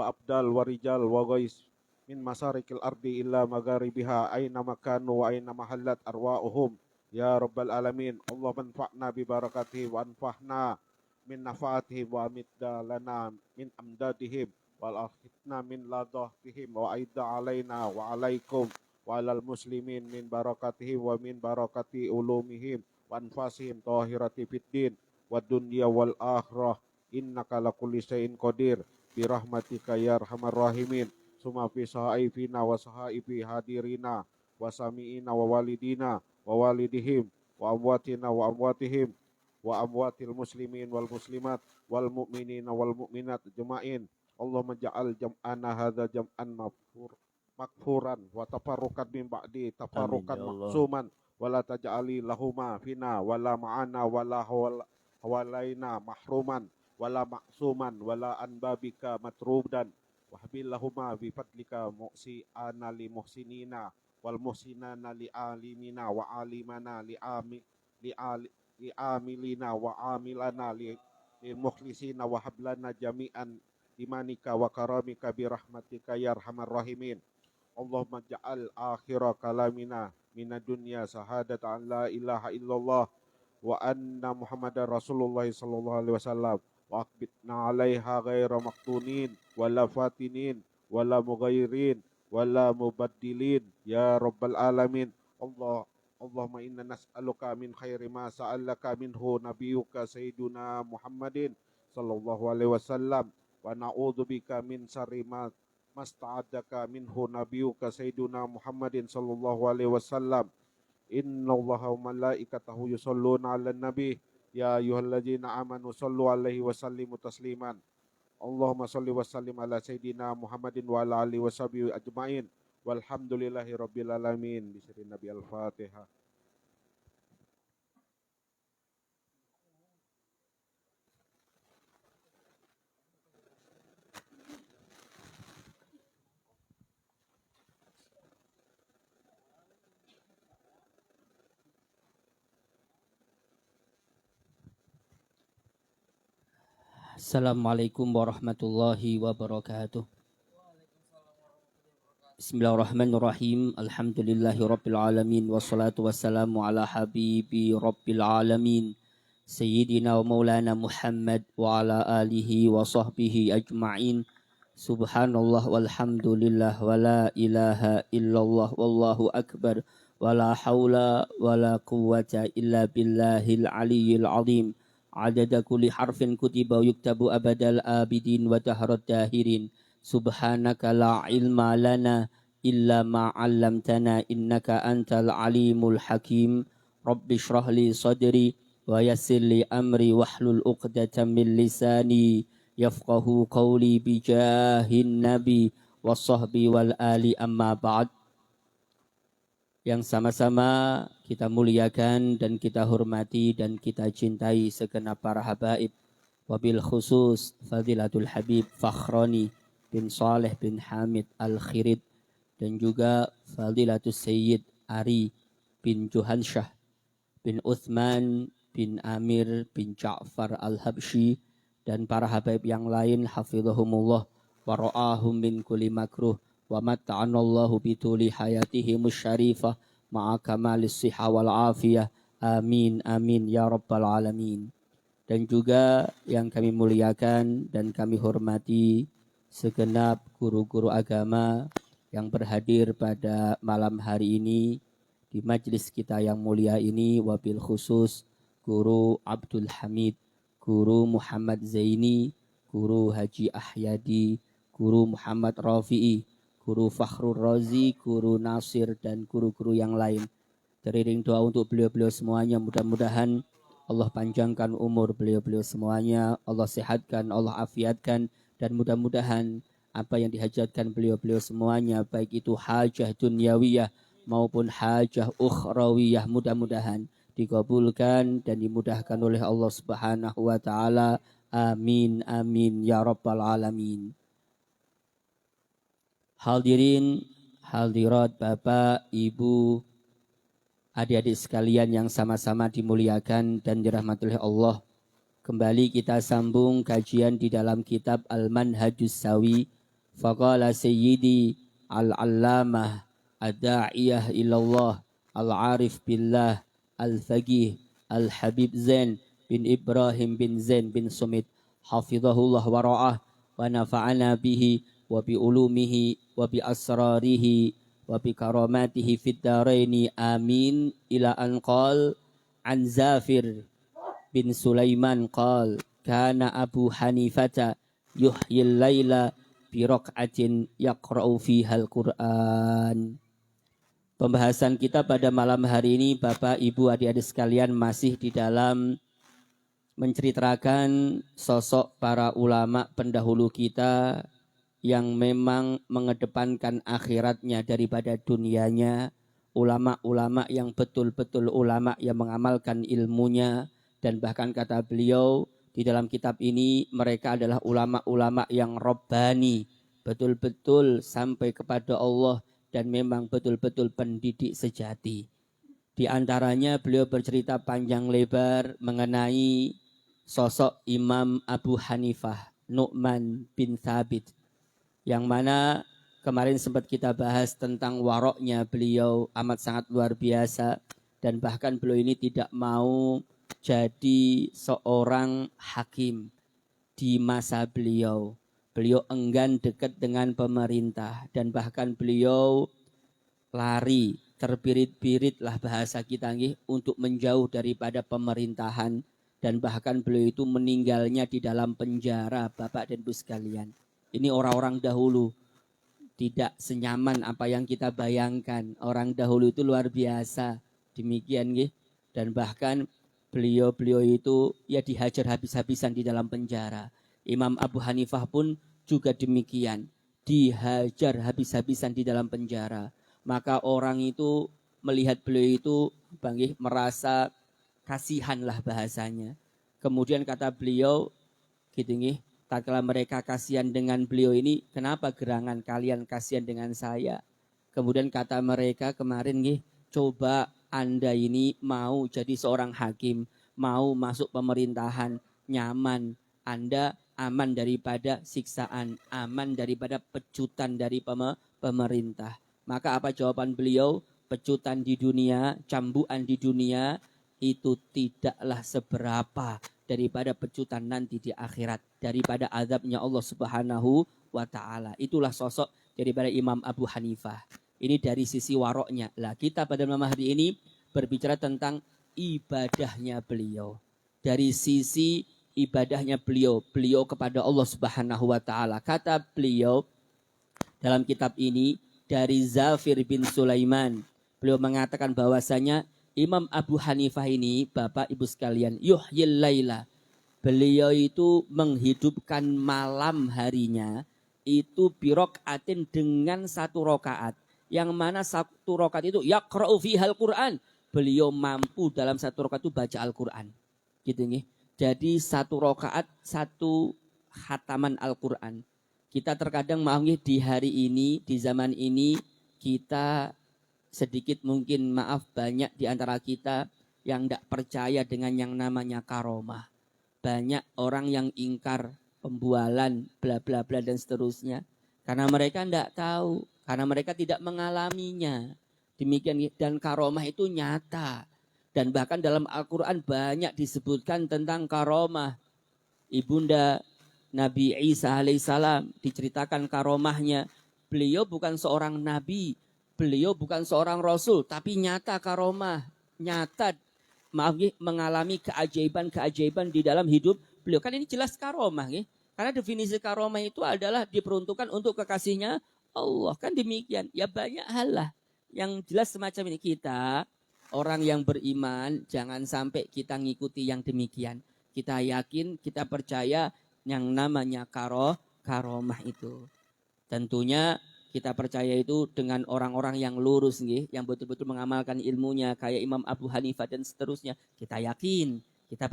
abdal wa rijal wa ghais min masarikil ardi illa magharibiha aina makanu wa aina mahallat arwa'uhum ya rabbal alamin. Allah manfa'na bi barakatihi wa anfa'na min nafaatihim wa amidda lana min amdadihim wal akhitna min ladahtihim wa aidda alaina wa alaikum wa alal muslimin min barakatihim wa min barakati ulumihim wa anfasihim tahirati fiddin wa dunya wal akhirah innaka lakulli syai'in qadir bi rahmatika ya arhamar rahimin. Summa fi sahaifina wa sahaifi hadirina wa sami'ina wa walidina wa walidihim wa amwatina wa amwatihim wa amwatil muslimin wal muslimat wal mu'minina wal mu'minat jema'in. Allahumma ja'al jam'ana hadza jam'an makfuran wa tafarruqan min ba'di tafarruqan maksuman wa la taj'ali lahuma fina wala ma'ana wala hawalaina mahruman wala maksuman wala anbabika matrudan wahbil lahuma bi fadlika muhsi'ana li muhsinina wal muhsinana li alimina wa alimana li amilina wa amilana li mukhlisina wa hablana jami'an imanika wa karamika bi rahmatika ya arhamar rahimin. Allahumma ja'al akhira kalamina minad dunya syahadat an la ilaha illallah wa anna muhammadar rasulullah sallallahu alaihi wasallam wa akbitna alaiha ghaira maqtunin wala fatinin wala mughayrin wala mubaddilin ya rabbal alamin. Allahumma inna nas'aluka min khairi ma sa'alaka minhu nabiyyuka sayyiduna Muhammadin sallallahu alaihi wasallam wa na'udzubika min syarri ma masta'adaka minhu nabiyyuka sayyiduna Muhammadin sallallahu alaihi wasallam. Innallaha wa malaikatahu yusholluna 'alan nabi ya ayyuhalladzina amanu shallu 'alaihi wa sallimu tasliman. Allahumma shalli wa sallim ala sayyidina Muhammadin wa ala alihi washabihi ajmain. Walhamdulillahi rabbil alamin. Bisri Nabi Al-Fatihah. Assalamualaikum warahmatullahi wabarakatuh. Bismillahirrahmanirrahim. Alhamdulillahirabbil alamin wassalatu wassalamu ala habibi rabbil alamin sayyidina wa maulana Muhammad wa ala alihi wa sahbihi ajma'in. Subhanallah walhamdulillah wa la ilaha illallah wallahu akbar wa la hawla wa la quwwata illa billahil aliyyil azim. Adada kulli harfin kutiba yuktabu abadal abidin wa dahrad dahirin. Subhanaka la ilma lana illa ma 'allamtana innaka antal alimul hakim. Rabbi shrah li sadri wa yassir li amri wahlul 'uqdatam min lisani yafqahu qawli bijahin nabi wassahbi wal ali amma ba'd. Yang sama-sama kita muliakan dan kita hormati dan kita cintai segenap para habaib, wabil khusus Fadilatul Habib Fakhroni bin Saleh bin Hamid Al-Khirid dan juga Fadilatul Sayyid Ari bin Juhansyah bin Uthman bin Amir bin Ja'far Al-Habsyi dan para habaib yang lain hafizahumullah wa ra'ahum min kulli makruh wa matta'anallahu bituli hayatihim syarifah ma'a kamalis siha wal afiyah. Amin amin ya rabbal alamin. Dan juga yang kami muliakan dan kami hormati segenap guru-guru agama yang berhadir pada malam hari ini di majlis kita yang mulia ini, wabil khusus Guru Abdul Hamid, Guru Muhammad Zaini, Guru Haji Ahyadi, Guru Muhammad Rafi'i, Guru Fakhrur Razi, Guru Nasir dan guru-guru yang lain. Teriring doa untuk beliau-beliau semuanya, mudah-mudahan Allah panjangkan umur beliau-beliau semuanya, Allah sehatkan, Allah afiatkan, dan mudah-mudahan apa yang dihajatkan beliau-beliau semuanya, baik itu hajah dunyawiyah maupun hajah ukhrawiyah, mudah-mudahan dikabulkan dan dimudahkan oleh Allah Subhanahu wa taala. Amin amin ya rabbal alamin. Hadirin hadirat Bapak, Ibu, adik-adik sekalian yang sama-sama dimuliakan dan dirahmati oleh Allah. Kembali kita sambung kajian di dalam kitab Al-Manhajus Sawi. Faqala Sayyidi Al-Allamah Ad-Da'iyah ilallah Al-Arif Billah Al-Faqih Al-Habib Zain bin Ibrahim bin Zain bin Sumit hafizahullah wa ra'ah wa nafa'ana bihi wa bi ulumihi wa bi asrarihi wa bi karamatihi fid daraini amin. Ila an qal an Zafir bin Sulaiman qal kana Abu Hanifata yuhyil laila bi raq'atin yaqra'u fiha al-Qur'an. Pembahasan kita pada malam hari ini, Bapak, Ibu, adik-adik sekalian, masih di dalam menceritakan sosok para ulama pendahulu kita yang memang mengedepankan akhiratnya daripada dunianya. Ulama-ulama yang betul-betul ulama yang mengamalkan ilmunya. Dan bahkan kata beliau di dalam kitab ini, mereka adalah ulama-ulama yang Rabbani, betul-betul sampai kepada Allah dan memang betul-betul pendidik sejati. Di antaranya beliau bercerita panjang lebar mengenai sosok Imam Abu Hanifah Nu'man bin Thabit, yang mana kemarin sempat kita bahas tentang waroknya beliau amat sangat luar biasa. Dan bahkan beliau ini tidak mau jadi seorang hakim di masa beliau. Beliau enggan dekat dengan pemerintah dan bahkan beliau lari, terbirit-birit lah bahasa kita untuk menjauh daripada pemerintahan. Dan bahkan beliau itu meninggalnya di dalam penjara, Bapak dan Ibu sekalian. Ini orang-orang dahulu, tidak senyaman apa yang kita bayangkan. Orang dahulu itu luar biasa, demikian nggih. Dan bahkan beliau itu ya dihajar habis-habisan di dalam penjara. Imam Abu Hanifah pun juga demikian, dihajar habis-habisan di dalam penjara. Maka orang itu melihat beliau itu merasa kasihan lah bahasanya. Kemudian kata beliau gitu nggih, tatkala mereka kasihan dengan beliau ini, kenapa gerangan kalian kasihan dengan saya? Kemudian kata mereka kemarin nggih, coba Anda ini mau jadi seorang hakim, mau masuk pemerintahan, nyaman, Anda aman daripada siksaan, aman daripada pecutan dari pemerintah. Maka apa jawaban beliau? Pecutan di dunia, cambukan di dunia itu tidaklah seberapa daripada pecutan nanti di akhirat, daripada azabnya Allah Subhanahu wa taala. Itulah sosok daripada Imam Abu Hanifah. Ini dari sisi waroknya. Lah kita pada malam hari ini berbicara tentang ibadahnya beliau. Dari sisi ibadahnya beliau kepada Allah Subhanahu wa taala. Kata beliau dalam kitab ini dari Zafir bin Sulaiman, beliau mengatakan bahwasanya Imam Abu Hanifah ini, Bapak Ibu sekalian, yuhyil laila. Beliau itu menghidupkan malam harinya itu birokaatin dengan satu rokaat. Yang mana satu rokaat itu yaqra'u fihal Qur'an. Beliau mampu dalam satu rokaat itu baca Al-Quran. Gitu nih. Jadi satu rokaat, satu khataman Al-Quran. Kita terkadang di hari ini, di zaman ini, kita sedikit mungkin maaf banyak di antara kita yang tidak percaya dengan yang namanya karomah. Banyak orang yang ingkar pembualan, bla bla bla dan seterusnya. Karena mereka tidak tahu, karena mereka tidak mengalaminya. Demikian, dan karomah itu nyata. Dan bahkan dalam Al-Quran banyak disebutkan tentang karomah. Ibunda Nabi Isa alaihissalam diceritakan karomahnya. Beliau bukan seorang nabi, beliau bukan seorang rasul, tapi nyata karomah, nyata mengalami keajaiban-keajaiban di dalam hidup beliau. Kan ini jelas karomah, ya? Karena definisi karomah itu adalah diperuntukkan untuk kekasihnya Allah. Kan demikian, ya banyak hal lah yang jelas semacam ini. Kita orang yang beriman jangan sampai kita ngikuti yang demikian. Kita yakin, kita percaya yang namanya karomah itu. Tentunya kita percaya itu dengan orang-orang yang lurus, yang betul-betul mengamalkan ilmunya kayak Imam Abu Hanifah dan seterusnya. Kita yakin, kita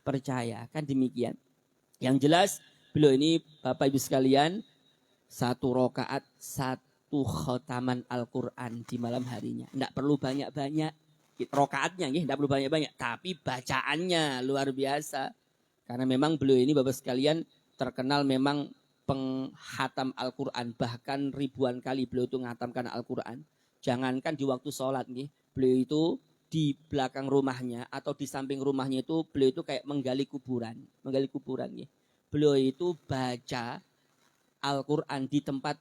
percaya, kan demikian. Yang jelas beliau ini Bapak Ibu sekalian satu rokaat, satu khotaman Al-Quran di malam harinya. Tidak perlu banyak-banyak rokaatnya, tidak perlu banyak-banyak, tapi bacaannya luar biasa. Karena memang beliau ini Bapak sekalian terkenal memang penghatam Al-Quran. Bahkan ribuan kali beliau itu menghatamkan Al-Quran. Jangankan di waktu sholat, beliau itu di belakang rumahnya atau di samping rumahnya itu beliau itu kayak menggali kuburan. Beliau itu baca Al-Quran di tempat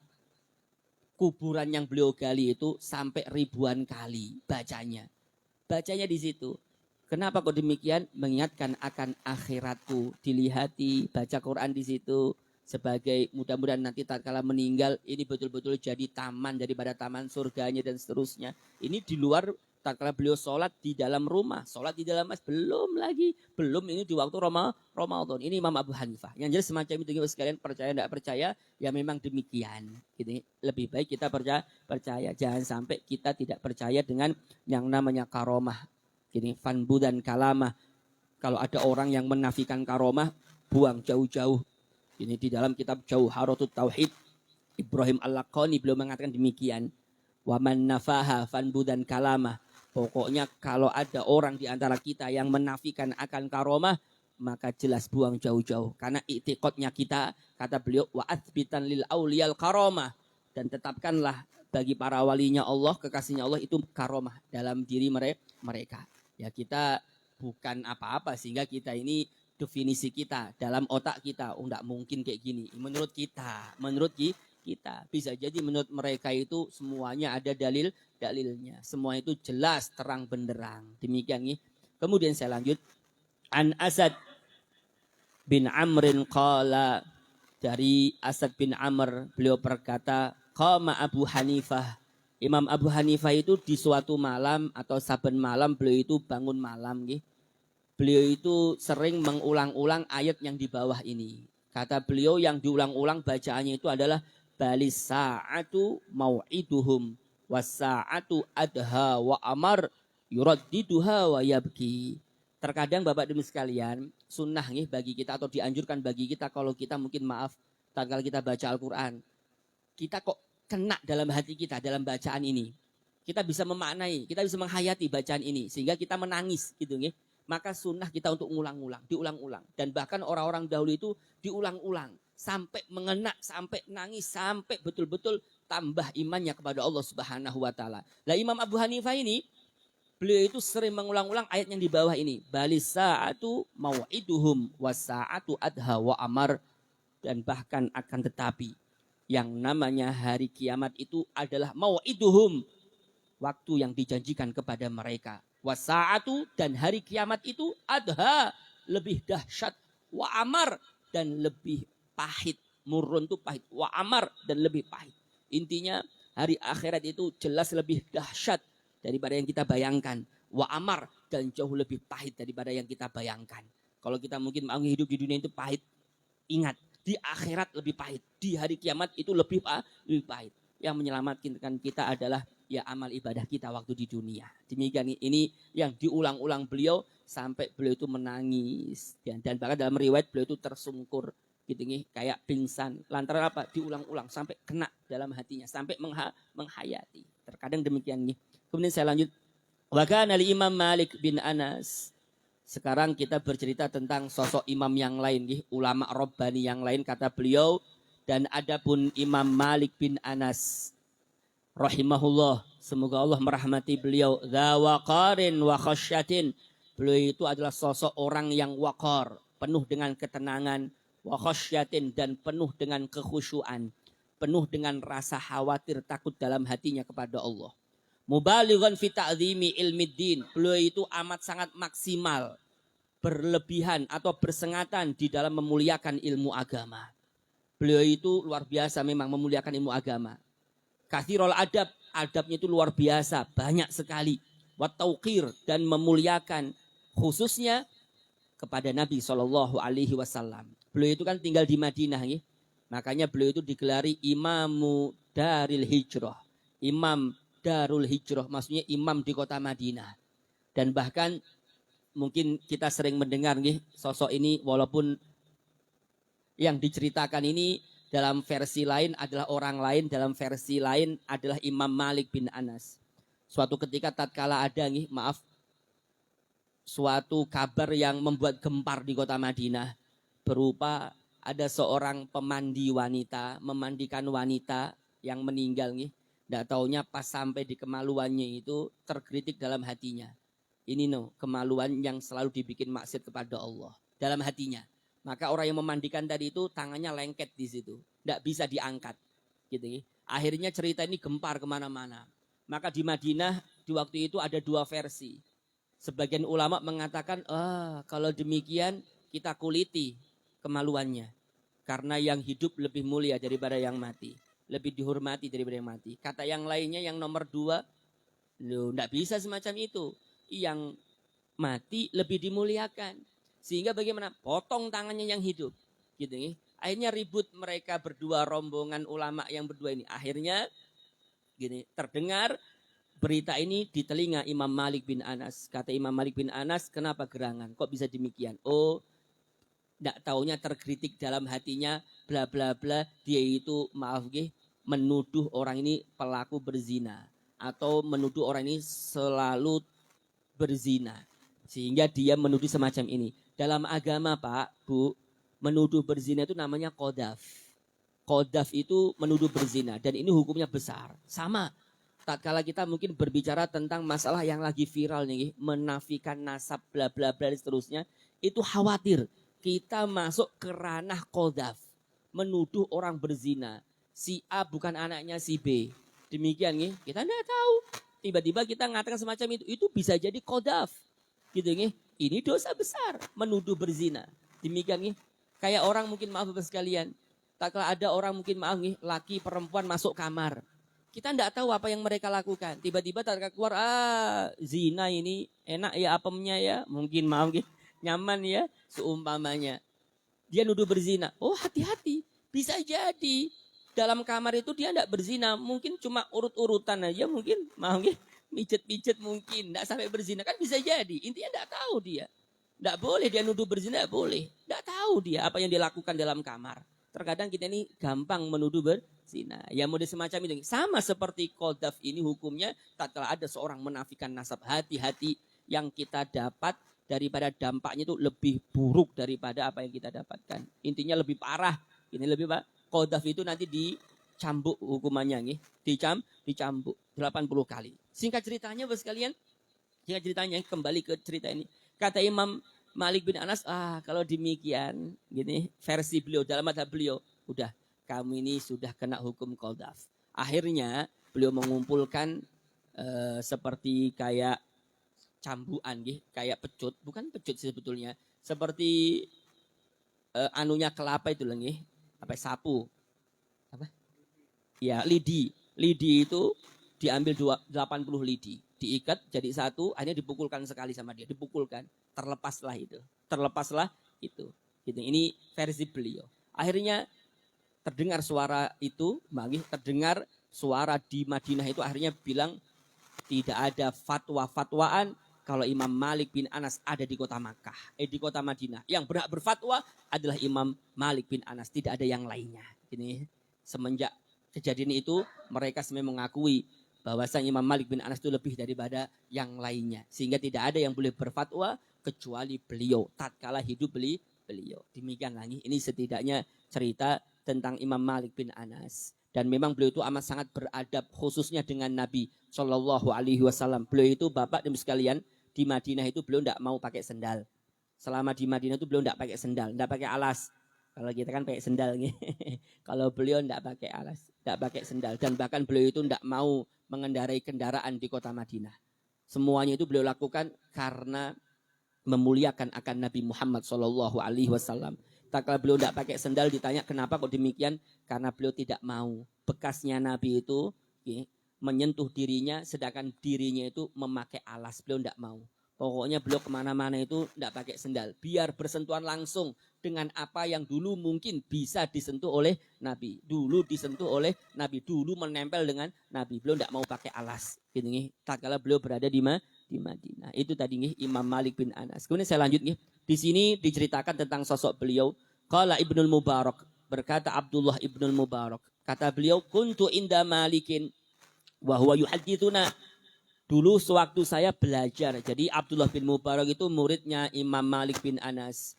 kuburan yang beliau gali itu sampai ribuan kali bacanya. Bacanya di situ. Kenapa kok demikian? Mengingatkan akan akhiratku, dilihati, baca Quran di situ sebagai mudah-mudahan nanti tatkala meninggal ini betul-betul jadi taman daripada taman surganya dan seterusnya. Ini di luar tatkala beliau sholat di dalam rumah, sholat di dalam masjid, belum ini di waktu Ramadan. Ini Imam Abu Hanifah. Yang jelas semacam itu sekalian, percaya tidak percaya ya memang demikian. Ini lebih baik kita percaya, jangan sampai kita tidak percaya dengan yang namanya karomah. Ini fanbu dan kalamah. Kalau ada orang yang menafikan karomah, buang jauh-jauh. Ini di dalam kitab Jauharatut Tauhid, Ibrahim Al-Laqani beliau mengatakan demikian. Wa man nafaha fanbu dan kalamah. Pokoknya kalau ada orang di antara kita yang menafikan akan karomah, maka jelas buang jauh-jauh. Karena i'tiqadnya kita, kata beliau, wa athbitan lil auliyal karomah. Dan tetapkanlah bagi para walinya Allah, kekasihnya Allah itu karomah dalam diri mereka. Ya kita bukan apa-apa sehingga kita ini definisi kita dalam otak kita enggak mungkin kayak gini. Menurut kita bisa jadi menurut mereka itu semuanya ada dalilnya. Semua itu jelas terang benderang. Demikian nih. Kemudian saya lanjut. An Asad bin Amrin qala, dari Asad bin Amr beliau berkata, qama Abu Hanifah. Imam Abu Hanifah itu di suatu malam atau saben malam beliau itu bangun malam. Beliau itu sering mengulang-ulang ayat yang di bawah ini. Kata beliau yang diulang-ulang bacaannya itu adalah balis sa'atu mau'iduhum was sa'atu adha wa amar yuraddiduha wa yabki. Terkadang Bapak Ibu sekalian, sunnah bagi kita atau dianjurkan bagi kita kalau kita mungkin maaf tatkala kita baca Al-Qur'an, kita kok kena dalam hati kita dalam bacaan ini. Kita bisa memaknai, kita bisa menghayati bacaan ini sehingga kita menangis gitu nggih. Maka sunnah kita untuk diulang-ulang. Dan bahkan orang-orang dahulu itu diulang-ulang sampai mengena, sampai nangis, sampai betul-betul tambah imannya kepada Allah Subhanahu wa taala. Lah Imam Abu Hanifah ini beliau itu sering mengulang-ulang ayat yang di bawah ini. Balis sa'atu mau'iduhum wasa'atu adha wa amar. Dan bahkan akan tetapi yang namanya hari kiamat itu adalah mau'iduhum, waktu yang dijanjikan kepada mereka. Wasa'atu, dan hari kiamat itu adha, lebih dahsyat, wa amar, dan lebih pahit. Murun itu pahit, wa amar, dan lebih pahit. Intinya hari akhirat itu jelas lebih dahsyat daripada yang kita bayangkan. Wa amar, dan jauh lebih pahit daripada yang kita bayangkan. Kalau kita mungkin mau hidup di dunia itu pahit, ingat, di akhirat lebih pahit. Di hari kiamat itu lebih pahit. Yang menyelamatkan kita adalah ya amal ibadah kita waktu di dunia. Demikian ini yang diulang-ulang beliau sampai beliau itu menangis. Dan bahkan dalam riwayat beliau itu tersungkur. Gitu nih, kayak pingsan. Lantaran apa? Diulang-ulang sampai kena dalam hatinya. Sampai menghayati. Terkadang demikian nih. Kemudian saya lanjut. Wa kana li Imam Malik bin Anas. Sekarang kita bercerita tentang sosok imam yang lain, ulama Rabbani yang lain, kata beliau. Dan adapun Imam Malik bin Anas rahimahullah, semoga Allah merahmati beliau, dza waqarin wa khasyatin. Beliau itu adalah sosok orang yang waqar, penuh dengan ketenangan, wa khasyatin, dan penuh dengan kekhusyuan, penuh dengan rasa khawatir takut dalam hatinya kepada Allah. Mubalighan fi ta'zimi ilmiddin. Beliau itu amat sangat maksimal, berlebihan atau bersengatan di dalam memuliakan ilmu agama. Beliau itu luar biasa memang memuliakan ilmu agama. Kathirul adab, adabnya itu luar biasa, banyak sekali. Wa tauqir, dan memuliakan khususnya kepada Nabi SAW. Beliau itu kan tinggal di Madinah, ya. Makanya beliau itu digelari Imamu Daril Hijrah. Imam Darul Hijrah, maksudnya imam di kota Madinah. Dan bahkan mungkin kita sering mendengar nih, sosok ini walaupun yang diceritakan ini dalam versi lain adalah orang lain, dalam versi lain adalah Imam Malik bin Anas. Suatu ketika tatkala ada nih, maaf, suatu kabar yang membuat gempar di kota Madinah, berupa ada seorang pemandi wanita memandikan wanita yang meninggal nih. Tidak taunya pas sampai di kemaluannya itu tergelitik dalam hatinya. Ini kemaluan yang selalu dibikin maksiat kepada Allah dalam hatinya. Maka orang yang memandikan tadi itu tangannya lengket di situ, tidak bisa diangkat. Gitu. Akhirnya cerita ini gempar kemana-mana. Maka di Madinah di waktu itu ada dua versi. Sebagian ulama mengatakan, kalau demikian kita kuliti kemaluannya, karena yang hidup lebih mulia daripada yang mati. Lebih dihormati daripada yang mati. Kata yang lainnya yang nomor 2, tidak bisa semacam itu. Yang mati lebih dimuliakan. Sehingga bagaimana? Potong tangannya yang hidup. Gitu nih. Akhirnya ribut mereka berdua, rombongan ulama yang berdua ini. Akhirnya gini, terdengar berita ini di telinga Imam Malik bin Anas. Kata Imam Malik bin Anas, kenapa gerangan? Kok bisa demikian? Oh, tidak taunya terkritik dalam hatinya, bla bla bla, dia itu maaf menuduh orang ini pelaku berzina atau menuduh orang ini selalu berzina, sehingga dia menuduh semacam ini. Dalam agama Pak, Bu, menuduh berzina itu namanya qadhaf. Qadhaf itu menuduh berzina dan ini hukumnya besar. Sama tatkala kita mungkin berbicara tentang masalah yang lagi viral nih, menafikan nasab bla bla bla dan seterusnya, itu khawatir kita masuk ke ranah qadhaf, menuduh orang berzina. Si A bukan anaknya si B. Demikian nih, kita tidak tahu. Tiba-tiba kita mengatakan semacam itu bisa jadi qadhaf. Gitu nih. Ini dosa besar, menuduh berzina. Demikian nih. Kayak orang mungkin maaf Bapak sekalian, tak ada orang mungkin maaf nih, laki perempuan masuk kamar. Kita tidak tahu apa yang mereka lakukan. Tiba-tiba tak keluar, zina ini enak ya apemnya ya, mungkin maaf nih. Nyaman ya, seumpamanya. Dia nuduh berzina. Oh hati-hati, bisa jadi dalam kamar itu dia tidak berzina. Mungkin cuma urut-urutan aja, mungkin mau mijet-mijet mungkin. Tidak sampai berzina, kan bisa jadi. Intinya tidak tahu dia. Tidak boleh dia nuduh berzina, tidak boleh. Tidak tahu dia apa yang dia lakukan dalam kamar. Terkadang kita ini gampang menuduh berzina. Ya model semacam itu. Sama seperti qadhaf ini hukumnya, tatkala ada seorang menafikan nasab, hati-hati yang kita dapat daripada dampaknya itu lebih buruk daripada apa yang kita dapatkan. Intinya lebih parah. Ini lebih Pak. Qadhaf itu nanti dicambuk hukumannya nggih, dicambuk 80 kali. Singkat ceritanya Bapak sekalian, singkat ceritanya kembali ke cerita ini. Kata Imam Malik bin Anas, kalau demikian gini versi beliau dalam madhab beliau, udah kamu ini sudah kena hukum qadhaf. Akhirnya beliau mengumpulkan seperti kayak cambukan nggih, kayak pecut, bukan pecut sih sebetulnya, seperti anunya kelapa itu nggih, apa sapu. Apa? Ya, lidi. Lidi itu diambil 80 lidi, diikat jadi satu, akhirnya dipukulkan sekali sama dia, dipukulkan, terlepaslah itu. Gitu. Ini versi beliau. Akhirnya terdengar suara itu, terdengar suara di Madinah itu akhirnya bilang tidak ada fatwa-fatwaan kalau Imam Malik bin Anas ada di kota Makkah, di kota Madinah. Yang berhak berfatwa adalah Imam Malik bin Anas, tidak ada yang lainnya. Ini semenjak kejadian itu mereka sebenarnya mengakui bahwasanya Imam Malik bin Anas itu lebih daripada yang lainnya, sehingga tidak ada yang boleh berfatwa kecuali beliau tatkala hidup beliau. Demikian lagi, ini setidaknya cerita tentang Imam Malik bin Anas. Dan memang beliau itu amat sangat beradab khususnya dengan Nabi Shallallahu Alaihi Wasallam. Beliau itu bapak dan sekalian di Madinah itu beliau tidak mau pakai sendal. Selama di Madinah itu beliau tidak pakai sendal, tidak pakai alas. Kalau kita kan pakai sendal nih. Kalau beliau tidak pakai alas, tidak pakai sendal. Dan bahkan beliau itu tidak mau mengendarai kendaraan di kota Madinah. Semuanya itu beliau lakukan karena memuliakan akan Nabi Muhammad Shallallahu Alaihi Wasallam. Tatkala beliau tidak pakai sendal ditanya kenapa kok demikian, karena beliau tidak mau bekasnya Nabi itu menyentuh dirinya, sedangkan dirinya itu memakai alas. Beliau tidak mau. Pokoknya beliau kemana-mana itu tidak pakai sendal, biar bersentuhan langsung dengan apa yang dulu mungkin bisa disentuh oleh Nabi. Dulu disentuh oleh Nabi, dulu menempel dengan Nabi. Beliau tidak mau pakai alas. Tatkala beliau berada di Madinah. Itu tadi Imam Malik bin Anas. Kemudian saya lanjut di sini diceritakan tentang sosok beliau. Qala Ibnul Mubarak, berkata Abdullah Ibnul Mubarak, kata beliau, kuntu inda Malikin wa huwa yuhadditsuna. Dulu sewaktu saya belajar, jadi Abdullah bin Mubarak itu muridnya Imam Malik bin Anas.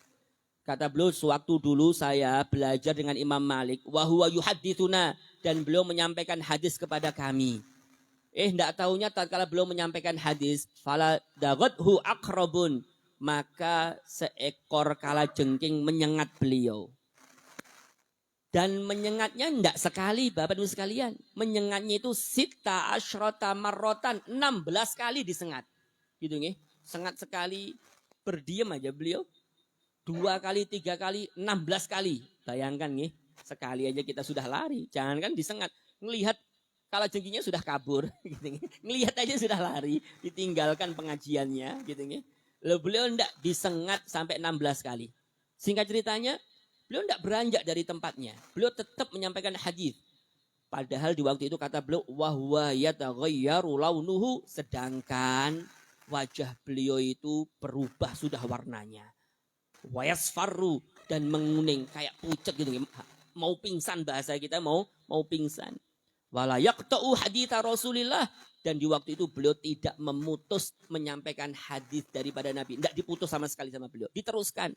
Kata beliau, sewaktu dulu saya belajar dengan Imam Malik, wa huwa yuhadditsuna, dan beliau menyampaikan hadis kepada kami. Tidak tahunya tatkala beliau menyampaikan hadis, fala dagathu aqrabun, maka seekor kalajengking menyengat beliau. Dan menyengatnya tidak sekali, Bapak Ibu sekalian. Menyengatnya itu sita asyrota marrotan, 16 kali disengat. Gitu nih, sengat sekali, berdiam aja beliau. 2 kali, 3 kali, 16 kali. Bayangkan nih, sekali aja kita sudah lari. Jangan kan disengat, ngelihat kalajengkingnya sudah kabur. Gitu nih. Ngelihat aja sudah lari, ditinggalkan pengajiannya. Gitu nih. Lalu beliau tidak disengat sampai 16 kali. Singkat ceritanya, beliau tidak beranjak dari tempatnya. Beliau tetap menyampaikan hadis. Padahal di waktu itu kata beliau, wahwa yataghayyaru launuhu, sedangkan wajah beliau itu berubah sudah warnanya. Wayasfarru, dan menguning kayak pucat gitu. Mau pingsan, bahasa kita mau pingsan. Wala yaqta'u haditha Rasulillah, dan di waktu itu beliau tidak memutus menyampaikan hadis daripada Nabi. Tidak diputus sama sekali sama beliau. Diteruskan.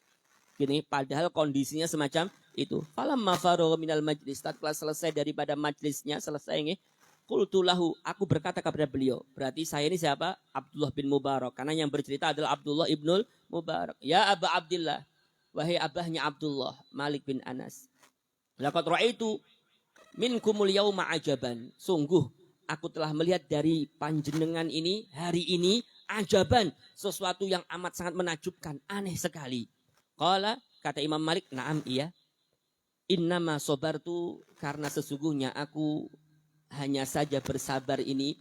Gini, padahal kondisinya semacam itu. Falamma faragha minal majlis, setelah selesai daripada majlisnya, selesai ini, qultu lahu, aku berkata kepada beliau. Berarti saya ini siapa? Abdullah bin Mubarak. Karena yang bercerita adalah Abdullah ibnul Mubarak. Ya Aba Abdillah, wahai abahnya Abdullah, Malik bin Anas. Laqad ra'aitu minkumul yauma ajaban. Sungguh aku telah melihat dari panjenengan ini hari ini ajaban, sesuatu yang amat sangat menakjubkan, aneh sekali. Qala, kata Imam Malik, na'am iya. Innama sabartu, karena sesungguhnya aku hanya saja bersabar nih,